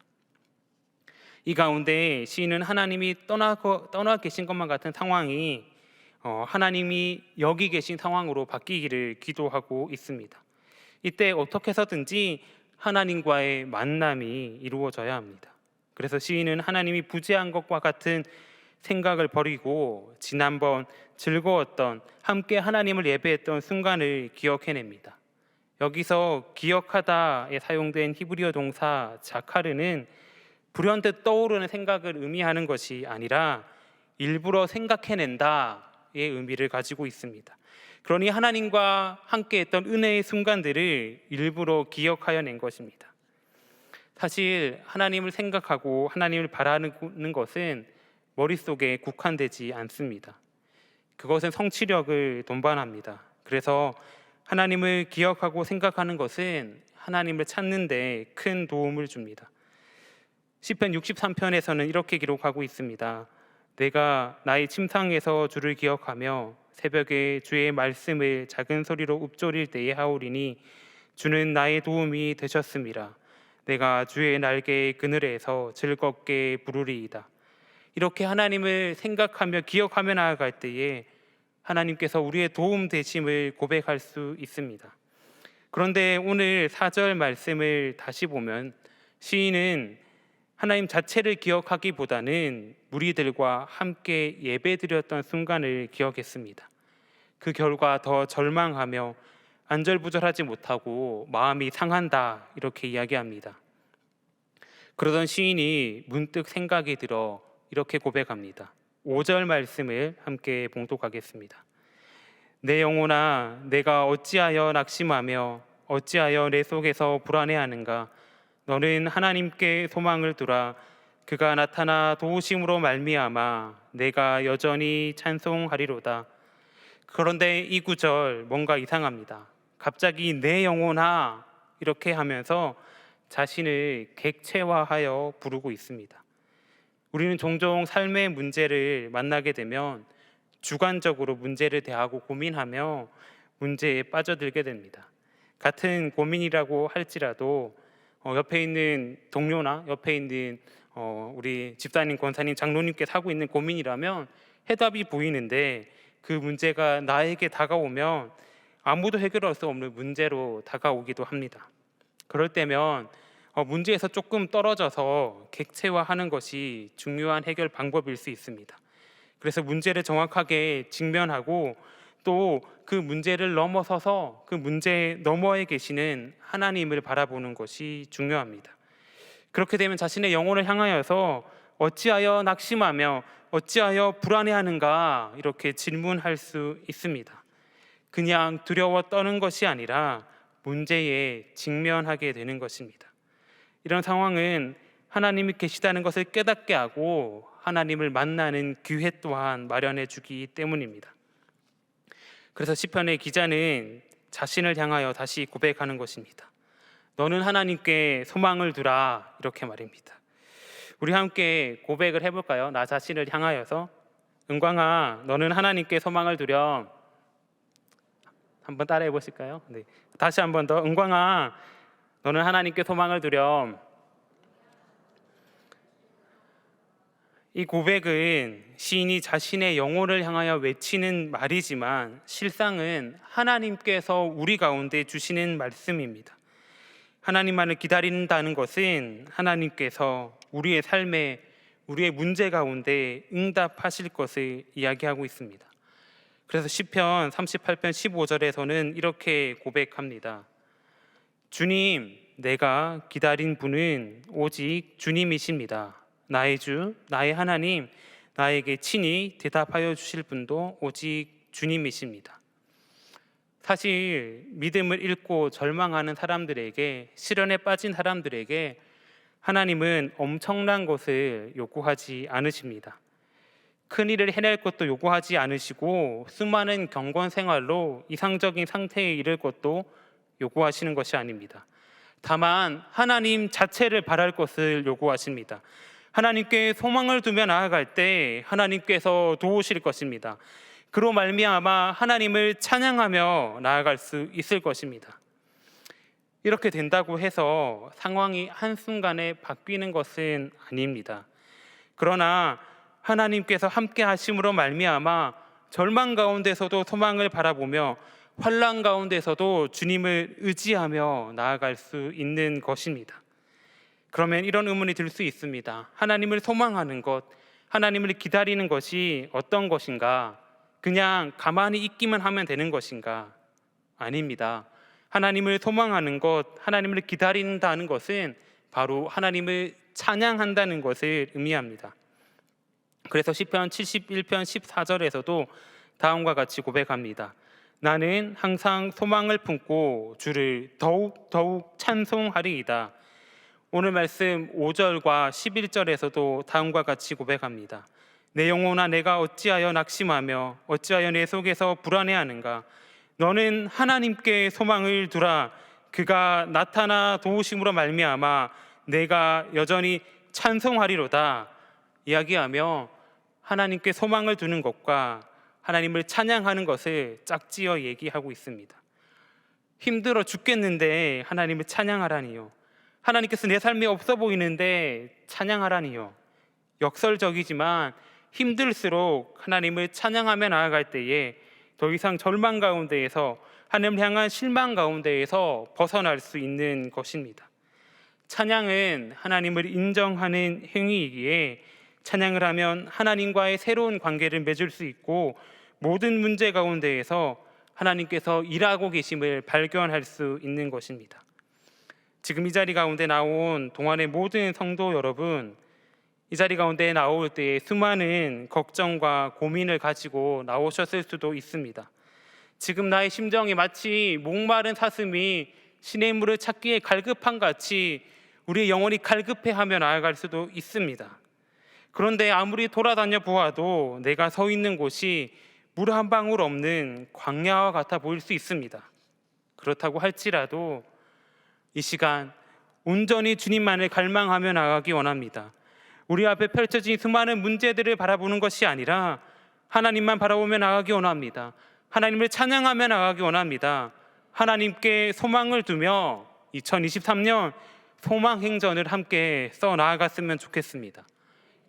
이 가운데 시인은 하나님이 떠나 계신 것만 같은 상황이 하나님이 여기 계신 상황으로 바뀌기를 기도하고 있습니다. 이때 어떻게 해서든지 하나님과의 만남이 이루어져야 합니다. 그래서 시인은 하나님이 부재한 것과 같은 생각을 버리고 지난번 즐거웠던 함께 하나님을 예배했던 순간을 기억해냅니다. 여기서 기억하다에 사용된 히브리어 동사 자카르는 불현듯 떠오르는 생각을 의미하는 것이 아니라 일부러 생각해낸다의 의미를 가지고 있습니다. 그러니 하나님과 함께했던 은혜의 순간들을 일부러 기억하여 낸 것입니다. 사실 하나님을 생각하고 하나님을 바라는 것은 머릿속에 국한되지 않습니다. 그것은 성취력을 동반합니다. 그래서 하나님을 기억하고 생각하는 것은 하나님을 찾는 데 큰 도움을 줍니다. 시편 63편에서는 이렇게 기록하고 있습니다. 내가 나의 침상에서 주를 기억하며 새벽에 주의 말씀을 작은 소리로 읊조릴 때에 하오리니 주는 나의 도움이 되셨습니다. 내가 주의 날개의 그늘에서 즐겁게 부르리이다. 이렇게 하나님을 생각하며 기억하며 나아갈 때에 하나님께서 우리의 도움 되심을 고백할 수 있습니다. 그런데 오늘 4절 말씀을 다시 보면 시인은 하나님 자체를 기억하기보다는 무리들과 함께 예배드렸던 순간을 기억했습니다. 그 결과 더 절망하며 안절부절하지 못하고 마음이 상한다 이렇게 이야기합니다. 그러던 시인이 문득 생각이 들어 이렇게 고백합니다. 5절 말씀을 함께 봉독하겠습니다. 내 영혼아 내가 어찌하여 낙심하며 어찌하여 내 속에서 불안해하는가. 너는 하나님께 소망을 두라. 그가 나타나 도우심으로 말미암아 내가 여전히 찬송하리로다. 그런데 이 구절 뭔가 이상합니다. 갑자기 내 영혼아 이렇게 하면서 자신을 객체화하여 부르고 있습니다. 우리는 종종 삶의 문제를 만나게 되면 주관적으로 문제를 대하고 고민하며 문제에 빠져들게 됩니다. 같은 고민이라고 할지라도 옆에 있는 동료나 옆에 있는 우리 집사님, 권사님, 장로님께서 하고 있는 고민이라면 해답이 보이는데 그 문제가 나에게 다가오면 아무도 해결할 수 없는 문제로 다가오기도 합니다. 그럴 때면 문제에서 조금 떨어져서 객체화하는 것이 중요한 해결 방법일 수 있습니다. 그래서 문제를 정확하게 직면하고 또 그 문제를 넘어서서 그 문제 너머에 계시는 하나님을 바라보는 것이 중요합니다. 그렇게 되면 자신의 영혼을 향하여서 어찌하여 낙심하며 어찌하여 불안해하는가 이렇게 질문할 수 있습니다. 그냥 두려워 떠는 것이 아니라 문제에 직면하게 되는 것입니다. 이런 상황은 하나님이 계시다는 것을 깨닫게 하고 하나님을 만나는 기회 또한 마련해 주기 때문입니다. 그래서 시편의 기자는 자신을 향하여 다시 고백하는 것입니다. 너는 하나님께 소망을 두라 이렇게 말입니다. 우리 함께 고백을 해볼까요? 나 자신을 향하여서. 은광아 너는 하나님께 소망을 두렴. 한번 따라해 보실까요? 네. 다시 한 번 더. 은광아 너는 하나님께 소망을 두렴. 이 고백은 시인이 자신의 영혼을 향하여 외치는 말이지만 실상은 하나님께서 우리 가운데 주시는 말씀입니다. 하나님만을 기다린다는 것은 하나님께서 우리의 삶에 우리의 문제 가운데 응답하실 것을 이야기하고 있습니다. 그래서 시편 38편 15절에서는 이렇게 고백합니다. 주님, 내가 기다린 분은 오직 주님이십니다. 나의 주, 나의 하나님, 나에게 친히 대답하여 주실 분도 오직 주님이십니다. 사실 믿음을 잃고 절망하는 사람들에게, 시련에 빠진 사람들에게 하나님은 엄청난 것을 요구하지 않으십니다. 큰 일을 해낼 것도 요구하지 않으시고 수많은 경건 생활로 이상적인 상태에 이를 것도 요구하시는 것이 아닙니다. 다만 하나님 자체를 바랄 것을 요구하십니다. 하나님께 소망을 두며 나아갈 때 하나님께서 도우실 것입니다. 그로 말미암아 하나님을 찬양하며 나아갈 수 있을 것입니다. 이렇게 된다고 해서 상황이 한순간에 바뀌는 것은 아닙니다. 그러나 하나님께서 함께 하심으로 말미암아 절망 가운데서도 소망을 바라보며 환난 가운데서도 주님을 의지하며 나아갈 수 있는 것입니다. 그러면 이런 의문이 들 수 있습니다. 하나님을 소망하는 것, 하나님을 기다리는 것이 어떤 것인가? 그냥 가만히 있기만 하면 되는 것인가? 아닙니다. 하나님을 소망하는 것, 하나님을 기다린다는 것은 바로 하나님을 찬양한다는 것을 의미합니다. 그래서 시편 71편 14절에서도 다음과 같이 고백합니다. 나는 항상 소망을 품고 주를 더욱 찬송하리이다. 오늘 말씀 5절과 11절에서도 다음과 같이 고백합니다. 내 영혼아 내가 어찌하여 낙심하며 어찌하여 내 속에서 불안해하는가? 너는 하나님께 소망을 두라. 그가 나타나 도우심으로 말미암아 내가 여전히 찬송하리로다. 이야기하며 하나님께 소망을 두는 것과 하나님을 찬양하는 것을 짝지어 얘기하고 있습니다. 힘들어 죽겠는데 하나님을 찬양하라니요. 하나님께서 내 삶이 없어 보이는데 찬양하라니요. 역설적이지만 힘들수록 하나님을 찬양하며 나아갈 때에 더 이상 절망 가운데에서 하나님을 향한 실망 가운데에서 벗어날 수 있는 것입니다. 찬양은 하나님을 인정하는 행위이기에 찬양을 하면 하나님과의 새로운 관계를 맺을 수 있고 모든 문제 가운데에서 하나님께서 일하고 계심을 발견할 수 있는 것입니다. 지금 이 자리 가운데 나온 동안의 모든 성도 여러분, 이 자리 가운데 나올 때에 수많은 걱정과 고민을 가지고 나오셨을 수도 있습니다. 지금 나의 심정이 마치 목마른 사슴이 시냇물을 찾기에 갈급한 같이 우리의 영혼이 갈급해하며 나아갈 수도 있습니다. 그런데 아무리 돌아다녀 보아도 내가 서 있는 곳이 물 한 방울 없는 광야와 같아 보일 수 있습니다. 그렇다고 할지라도 이 시간 온전히 주님만을 갈망하며 나아가기 원합니다. 우리 앞에 펼쳐진 수많은 문제들을 바라보는 것이 아니라 하나님만 바라보며 나아가기 원합니다. 하나님을 찬양하며 나아가기 원합니다. 하나님께 소망을 두며 2023년 소망 행전을 함께 써 나아갔으면 좋겠습니다.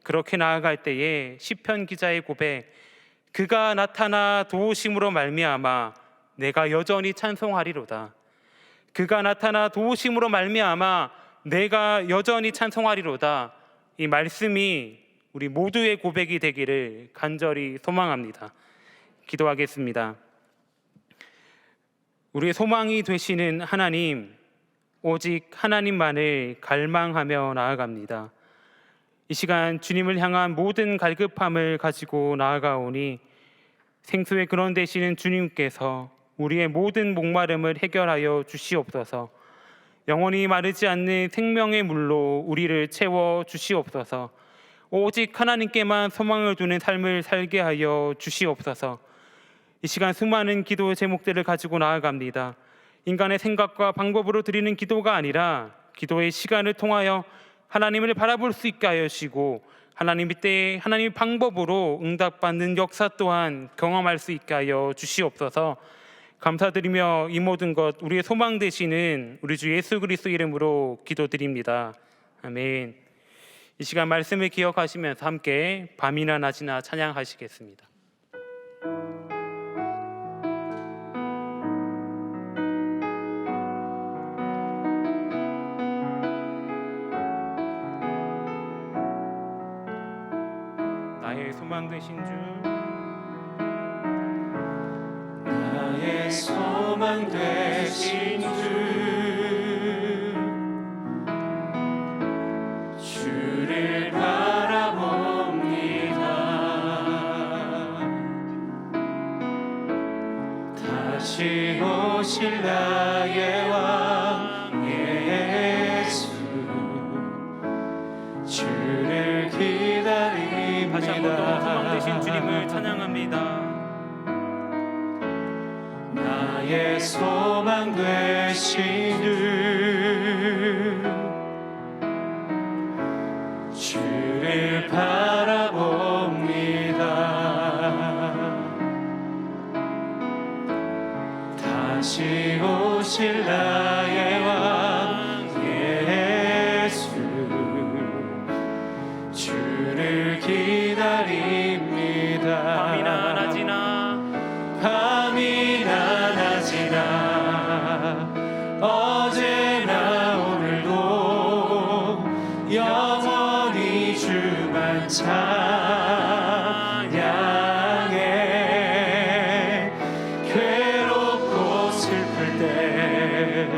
그렇게 나아갈 때에 시편 기자의 고백, 그가 나타나 도우심으로 말미암아 내가 여전히 찬송하리로다. 그가 나타나 도우심으로 말미암아 내가 여전히 찬송하리로다. 이 말씀이 우리 모두의 고백이 되기를 간절히 소망합니다. 기도하겠습니다. 우리의 소망이 되시는 하나님, 오직 하나님만을 갈망하며 나아갑니다. 이 시간 주님을 향한 모든 갈급함을 가지고 나아가오니 생수의 근원 되시는 주님께서 우리의 모든 목마름을 해결하여 주시옵소서. 영원히 마르지 않는 생명의 물로 우리를 채워 주시옵소서. 오직 하나님께만 소망을 두는 삶을 살게 하여 주시옵소서. 이 시간 수많은 기도 제목들을 가지고 나아갑니다. 인간의 생각과 방법으로 드리는 기도가 아니라 기도의 시간을 통하여 하나님을 바라볼 수 있게 하여 주시고 하나님의 때에 하나님의 방법으로 응답받는 역사 또한 경험할 수 있게 하여 주시옵소서. 감사드리며 이 모든 것 우리의 소망 되시는 우리 주 예수 그리스도 이름으로 기도드립니다. 아멘. 이 시간 말씀을 기억하시면서 함께 밤이나 낮이나 찬양하시겠습니다. 나의 소망 되신 주, 나의 소망 되신 주를 바라봅니다. 다시 오실 나의 왕 예수 주를 기다립니다. 다시 한 번 더 소망 되신 주님을 찬양합니다. 나의 소망 되신 주를 바라봅니다. 다시 오실 나의 왕 예수 주를 기다립니다. 밤이나 낮이나 밤이나 낮이나 어제나 오늘도 영원히 주만 찬양해. 괴롭고 슬플 때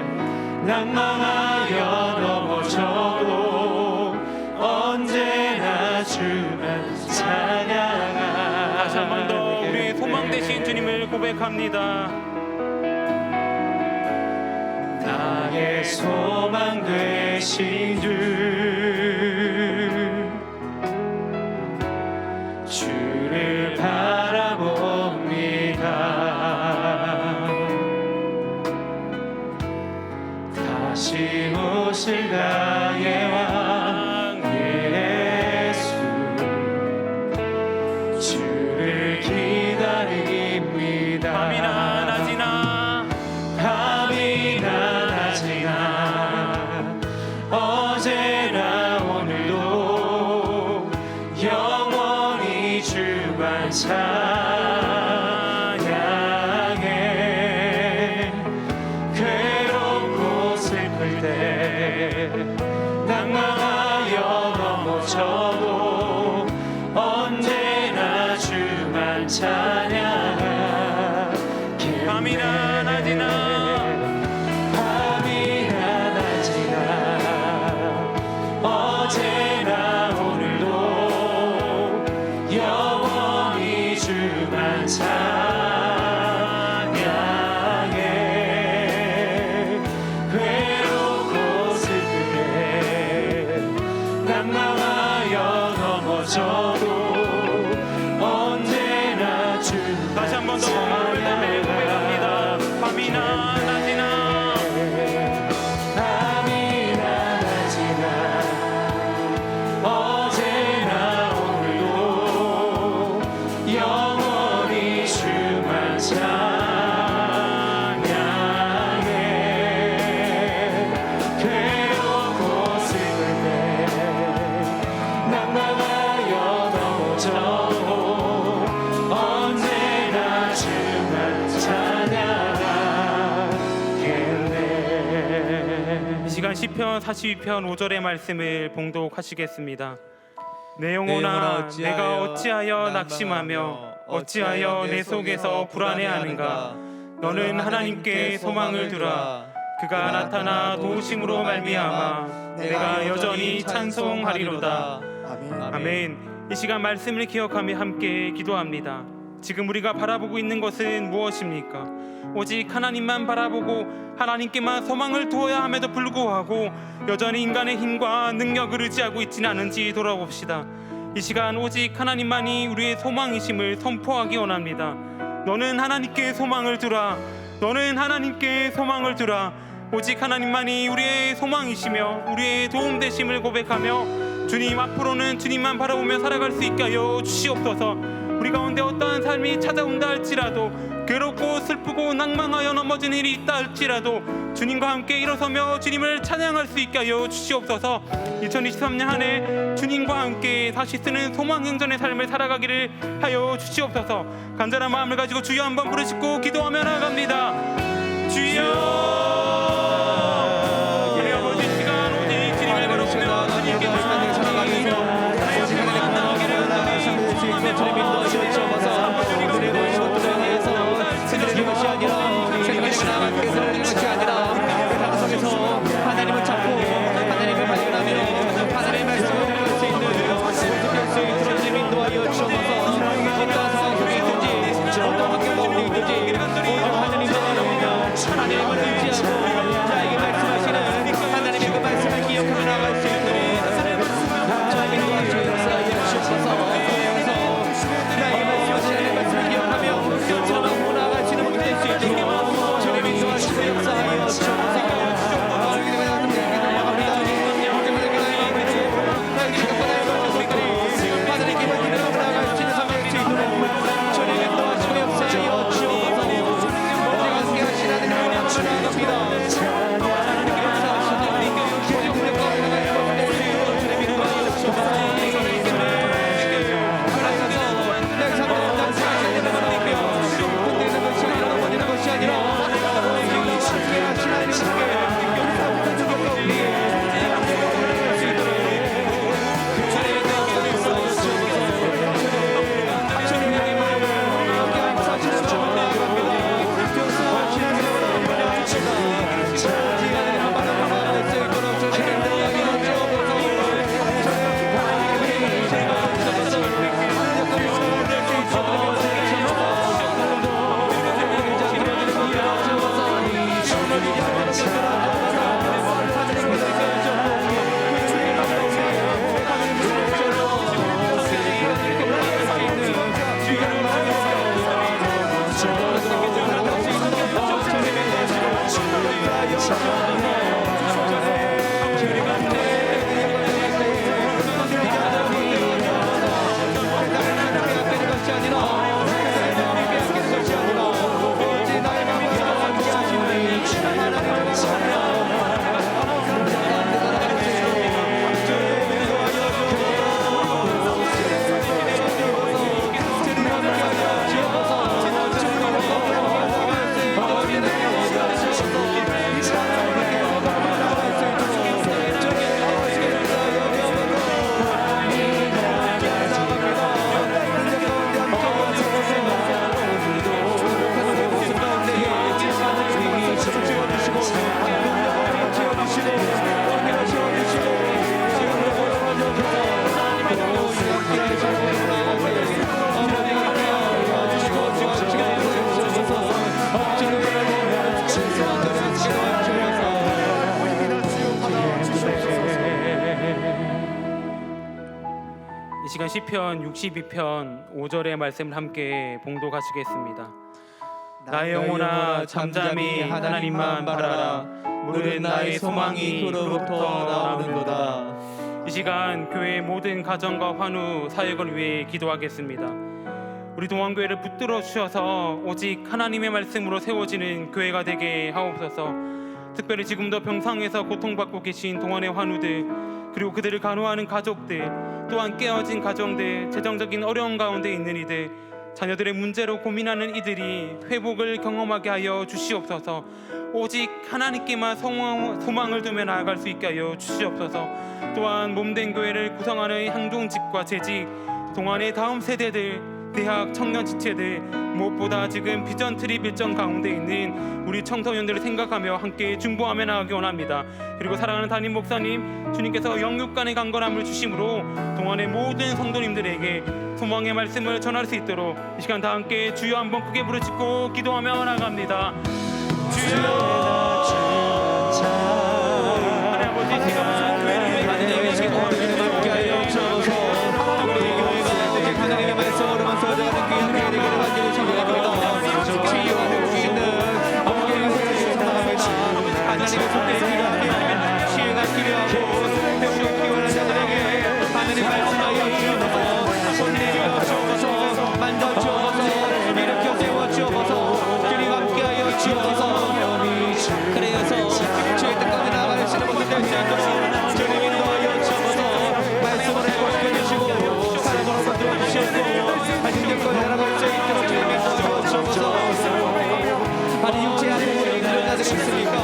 낭망하여 넘어져도 언제나 주만 찬양하네. 다시 한 번 더 우리의 소망 되신 주님을 고백합니다. 나의 소망 되신 주를 바라봅니다. 다시 오실 나의 왕 예수 주를 기다립니다. 밤이나 낮이나 밤이나 낮이나 어제나 오늘도 영원히 주만 찬양해. 괴롭고 슬플 때 낭망하여 넘어져도 언제나 주만 찬양하게. 밤이나 낮이나 밤이나 낮이나 어제나 오늘도 영원히 주만 찬양해. 괴롭고 슬플 때 낭망하여 넘어져도 언제나 주만 다시 한 번 더 올담에 고백합니다. 밤이나 낮이나 밤이나 낮이나 어제나 오늘도 영원히 주만 찬양해. 괴롭고 슬플 때 낭망하여 넘어져도 언제나 주만 찬양하겠네. 이 시간 시편 42편 5절의 말씀을 봉독하시겠습니다. 내 영혼아 내가 어찌하여 낙심하며 어찌하여 내 속에서 불안해하는가. 너는 하나님께 소망을 두라. 그가 나타나 도우심으로 말미암아 내가 여전히 찬송하리로다. 아멘. 이 시간 말씀을 기억하며 함께 기도합니다. 지금 우리가 바라보고 있는 것은 무엇입니까? 오직 하나님만 바라보고 하나님께만 소망을 두어야 함에도 불구하고 여전히 인간의 힘과 능력을 의지하고 있지는 않은지 돌아봅시다. 이 시간 오직 하나님만이 우리의 소망이심을 선포하기 원합니다. 너는 하나님께 소망을 두라. 너는 하나님께 소망을 두라. 오직 하나님만이 우리의 소망이시며 우리의 도움 되심을 고백하며 주님 앞으로는 주님만 바라보며 살아갈 수 있게 하여 주시옵소서. 우리 가운데 어떠한 삶이 찾아온다 할지라도 괴롭고 슬프고 낭망하여 넘어진 일이 있다 할지라도 주님과 함께 일어서며 주님을 찬양할 수 있게 하여 주시옵소서. 2023년 한 해 주님과 함께 다시 쓰는 소망응전의 삶을 살아가기를 하여 주시옵소서. 간절한 마음을 가지고 주여 한번 부르시고 기도하며 나아갑니다. 주여 우리 아버지 시간 오직 주님을 바라보며 주님께 하나님을 찾고 하나님을 발견하며 하나님의 말씀을 들을 수 있는 주님 인도하여 주옵소서. 어떠한 상황 속에 있든지 어떠한 환경 가운데 있든지 오늘 하나님을 바라보며 하나님의 이 시간 시편 62편 5절의 말씀을 함께 봉독하시겠습니다. 나의 영혼아 잠잠히 하나님만 바라라. 물은 나의 소망이 그로부터 나오는도다. 이 시간 교회의 모든 가정과 환우 사역을 위해 기도하겠습니다. 우리 동안교회를 붙들어 주셔서 오직 하나님의 말씀으로 세워지는 교회가 되게 하옵소서. 특별히 지금도 병상에서 고통받고 계신 동안의 환우들, 그리고 그들을 간호하는 가족들, 또한 깨어진 가정들, 재정적인 어려움 가운데 있는 이들, 자녀들의 문제로 고민하는 이들이 회복을 경험하게 하여 주시옵소서. 오직 하나님께만 소망을 두며 나아갈 수 있게 하여 주시옵소서. 또한 몸된 교회를 구성하는 향종직과 재직, 동안의 다음 세대들, 대학 청년 지체들, 무엇보다 지금 비전 트립 일정 가운데 있는 우리 청소년들을 생각하며 함께 중보하며 나가기 원합니다. 그리고 사랑하는 담임 목사님, 주님께서 영육간의 강건함을 주심으로 동안의 모든 성도님들에게 소망의 말씀을 전할 수 있도록 이 시간 다 함께 주여 한번 크게 부르짖고 기도하며 나갑니다. 주여. 하나님 아버지, 이 시간 교회를 하나님의 기도를 함께 하여 주옵소서. 우리 교회가 오직 하나님의 말씀으로만 서자는 귀한 교회를 가지고 주옵소서. 치유하고 있는 어머니의 소망합니다. 하나님의 손에 필요하며 치유가 필요하고 병력 피곤한 자들에게 하나님 말씀하여 주옵소서. 손내려 주옵소서. 만져 주옵소서. 일으켜 세워 주옵소서. 주님 함께하여 주옵소서. 그래서 주의 뜻까지 나아갈 수 있는 모든 될 수 있도록 주님 인도하여 주옵소서. 말씀을 회복시켜 주시고 사랑으로 만들어 주시옵고 하나님께 나아갈 수 있도록 주님 인도하여 주옵소서. 하나님 육체 안에 그런 자들이 있습니까?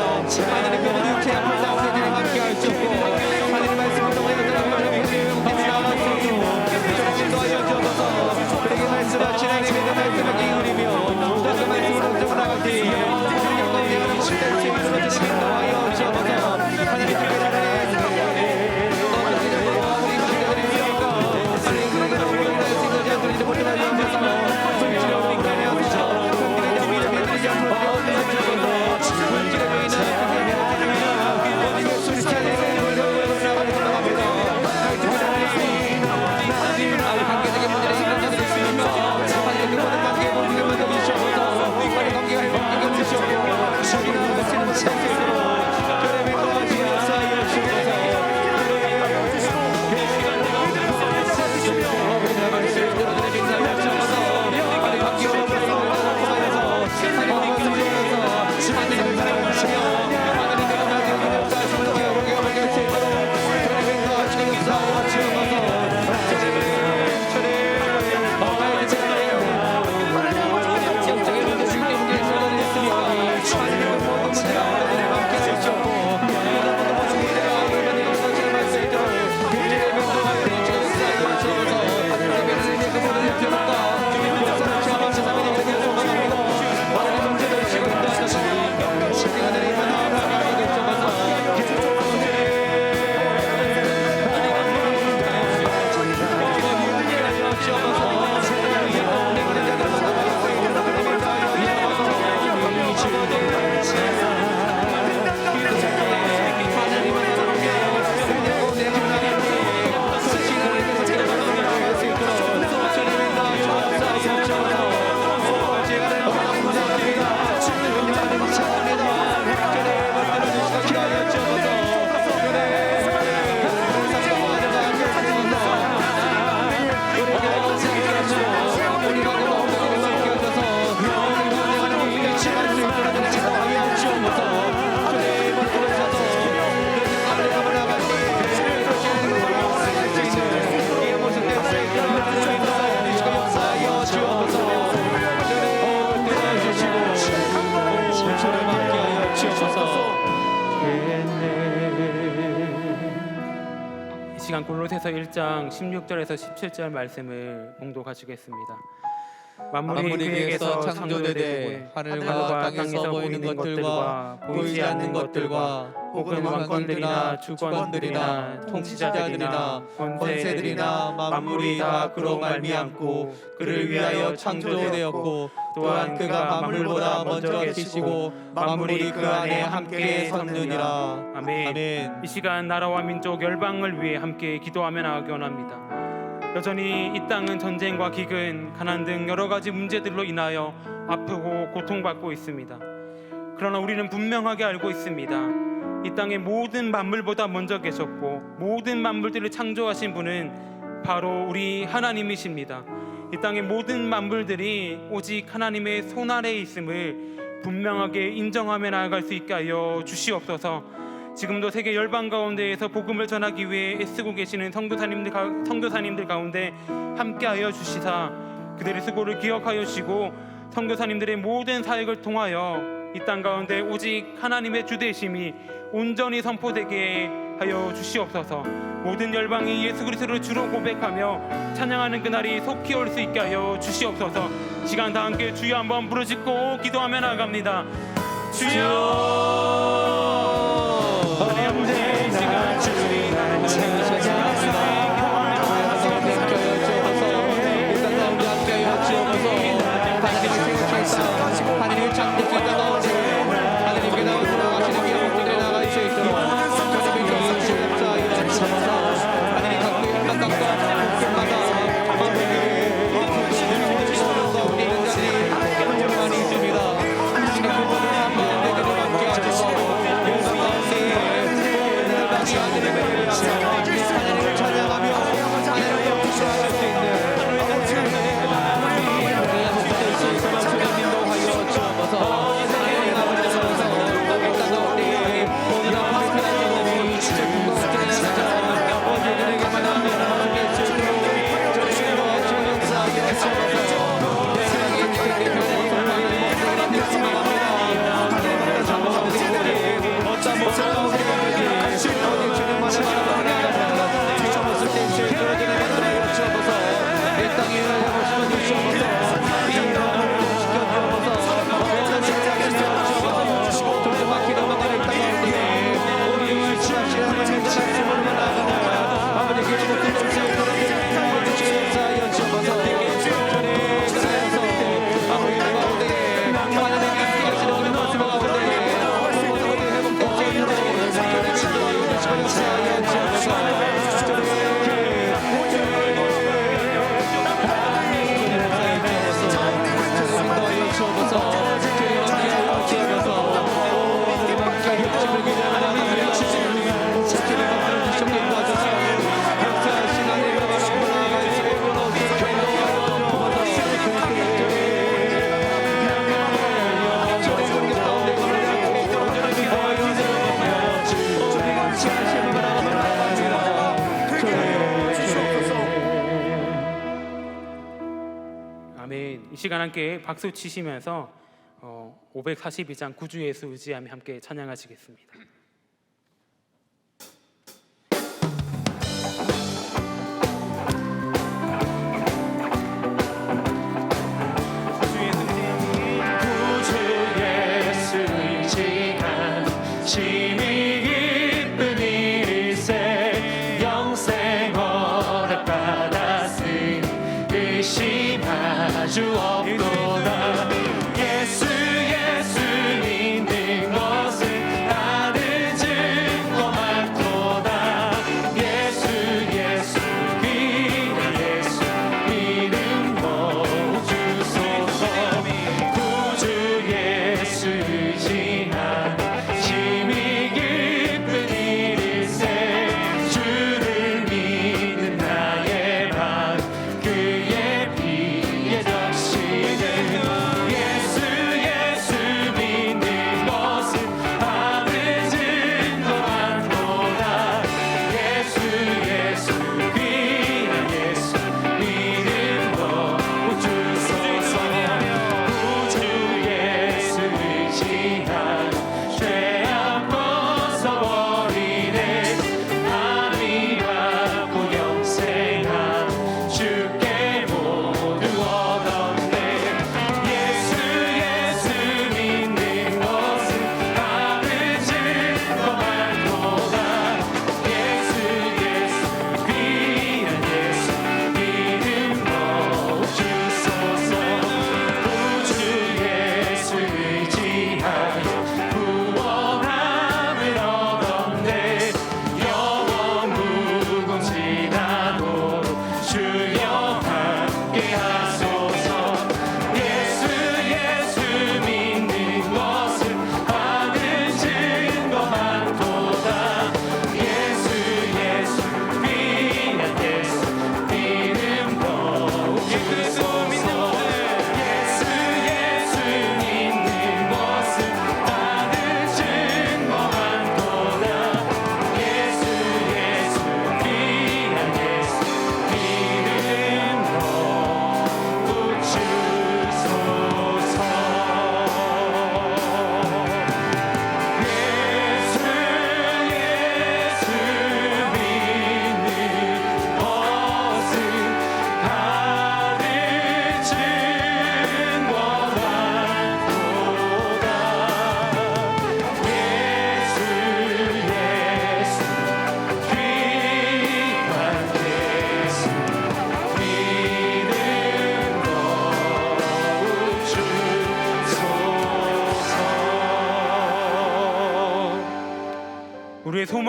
하나님 그 모든 육체 아픈 자들이 함께할 수 없고 하나님 말씀을 통하여 나아갈 수 있도록 주님 인도하여 주옵소서. 그에게 말씀하신 하나님의 그 말씀을 기울이며 또 그 말씀으로 가지고 나갈 때에 주님 건강하는 모든 될수 있도록 주님 인도하여 주옵소서. 하나님 기도하는 시간 골로새서 1장 16절에서 17절 말씀을 봉독하시겠습니다. 만물이 그에게서 창조되되 하늘과 땅에서 보이는 것들과 보이지 않는 것들과 혹은 왕권들이나 주권들이나 통치자들이나 권세들이나 만물이 다 그로 말미암고 그를 위하여 창조되었고 또한 그가 만물보다 먼저 계시고 만물이 그 안에 함께 섰느니라. 아멘. 이 시간 나라와 민족 열방을 위해 함께 기도하며 나아가기 원합니다. 여전히 이 땅은 전쟁과 기근, 가난 등 여러 가지 문제들로 인하여 아프고 고통받고 있습니다. 그러나 우리는 분명하게 알고 있습니다. 이 땅의 모든 만물보다 먼저 계셨고 모든 만물들을 창조하신 분은 바로 우리 하나님이십니다. 이 땅의 모든 만물들이 오직 하나님의 손 아래에 있음을 분명하게 인정하며 나아갈 수 있게 하여 주시옵소서. 지금도 세계 열방 가운데에서 복음을 전하기 위해 애쓰고 계시는 선교사님들 가운데 함께하여 주시사 그들의 수고를 기억하여 주시고 선교사님들의 모든 사역을 통하여 이 땅 가운데 오직 하나님의 주되심이 온전히 선포되게 하여 주시옵소서. 모든 열방이 예수 그리스도를 주로 고백하며 찬양하는 그날이 속히 올 수 있게 하여 주시옵소서. 시간 다 함께 주여 한번 부르짖고 기도하며 나아갑니다. 주여 언제나 주님만 찾아갑니다. 하나님을 찾는 길 가운데 하나님께 나오시는 길 가운데 나갈 수 있도록 하나님의 주사 일하시옵소서. 하나님 각국의 각각과 곳곳마다 만국의 어려운 가운데 있는 자들이 많이 있습니다. 하나님 그 모든 사람들에게 함께 하셔서 영광 가운데 나가시 하나님의 하나님을 찬양하며 하나님을 역사할 수 있는 아멘. 이 시간 함께 박수 치시면서 542장 구주 예수 의지하며 함께 찬양하시겠습니다. 주 없도다. 예수 예수 믿는 것은 나를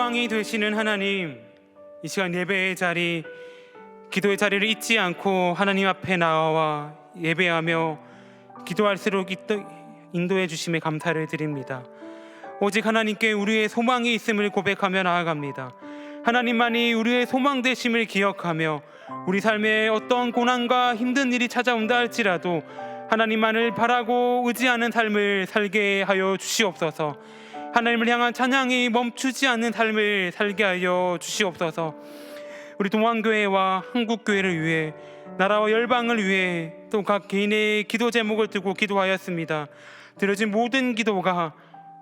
소망이 되시는 하나님, 이 시간 예배의 자리, 기도의 자리를 잊지 않고 하나님 앞에 나와 예배하며 기도할수록 인도해 주심에 감사를 드립니다. 오직 하나님께 우리의 소망이 있음을 고백하며 나아갑니다. 하나님만이 우리의 소망 되심을 기억하며 우리 삶에 어떤 고난과 힘든 일이 찾아온다 할지라도 하나님만을 바라고 의지하는 삶을 살게 하여 주시옵소서. 하나님을 향한 찬양이 멈추지 않는 삶을 살게 하여 주시옵소서. 우리 동안교회와 한국교회를 위해, 나라와 열방을 위해 또 각 개인의 기도 제목을 두고 기도하였습니다. 드려진 모든 기도가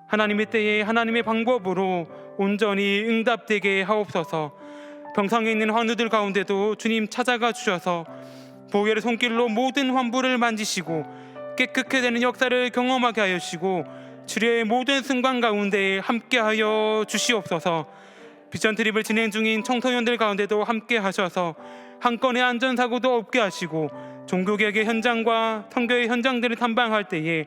하나님의 때에 하나님의 방법으로 온전히 응답되게 하옵소서. 병상에 있는 환우들 가운데도 주님 찾아가 주셔서 보혈의 손길로 모든 환부를 만지시고 깨끗게 되는 역사를 경험하게 하여 주시고 치료의 모든 순간 가운데 함께하여 주시옵소서. 비전 트립을 진행 중인 청소년들 가운데도 함께 하셔서 한 건의 안전사고도 없게 하시고 종교개혁의 현장과 선교의 현장들을 탐방할 때에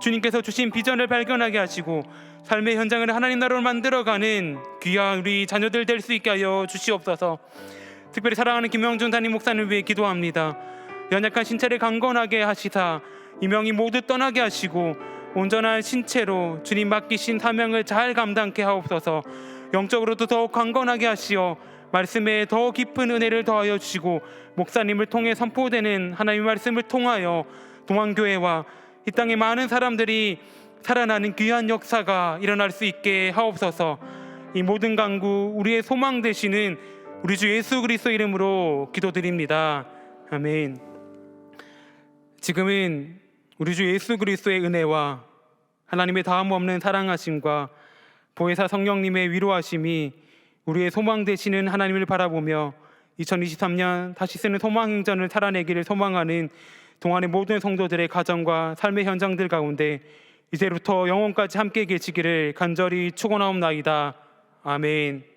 주님께서 주신 비전을 발견하게 하시고 삶의 현장을 하나님 나라로 만들어가는 귀한 우리 자녀들 될 수 있게 하여 주시옵소서. 특별히 사랑하는 김영준 담임 목사님을 위해 기도합니다. 연약한 신체를 강건하게 하시사 이명이 모두 떠나게 하시고 온전한 신체로 주님 맡기신 사명을 잘 감당케 하옵소서. 영적으로도 더욱 강건하게 하시어 말씀에 더 깊은 은혜를 더하여 주시고 목사님을 통해 선포되는 하나님의 말씀을 통하여 동안교회와 이 땅의 많은 사람들이 살아나는 귀한 역사가 일어날 수 있게 하옵소서. 이 모든 간구 우리의 소망 되시는 우리 주 예수 그리스도 이름으로 기도드립니다. 아멘. 지금은 우리 주 예수 그리스도의 은혜와 하나님의 다음 없는 사랑하심과 보혜사 성령님의 위로하심이 우리의 소망 되시는 하나님을 바라보며 2023년 다시 쓰는 소망행전을 살아내기를 소망하는 동안의 모든 성도들의 가정과 삶의 현장들 가운데 이제부터 영원까지 함께 계시기를 간절히 축원하옵나이다. 아멘.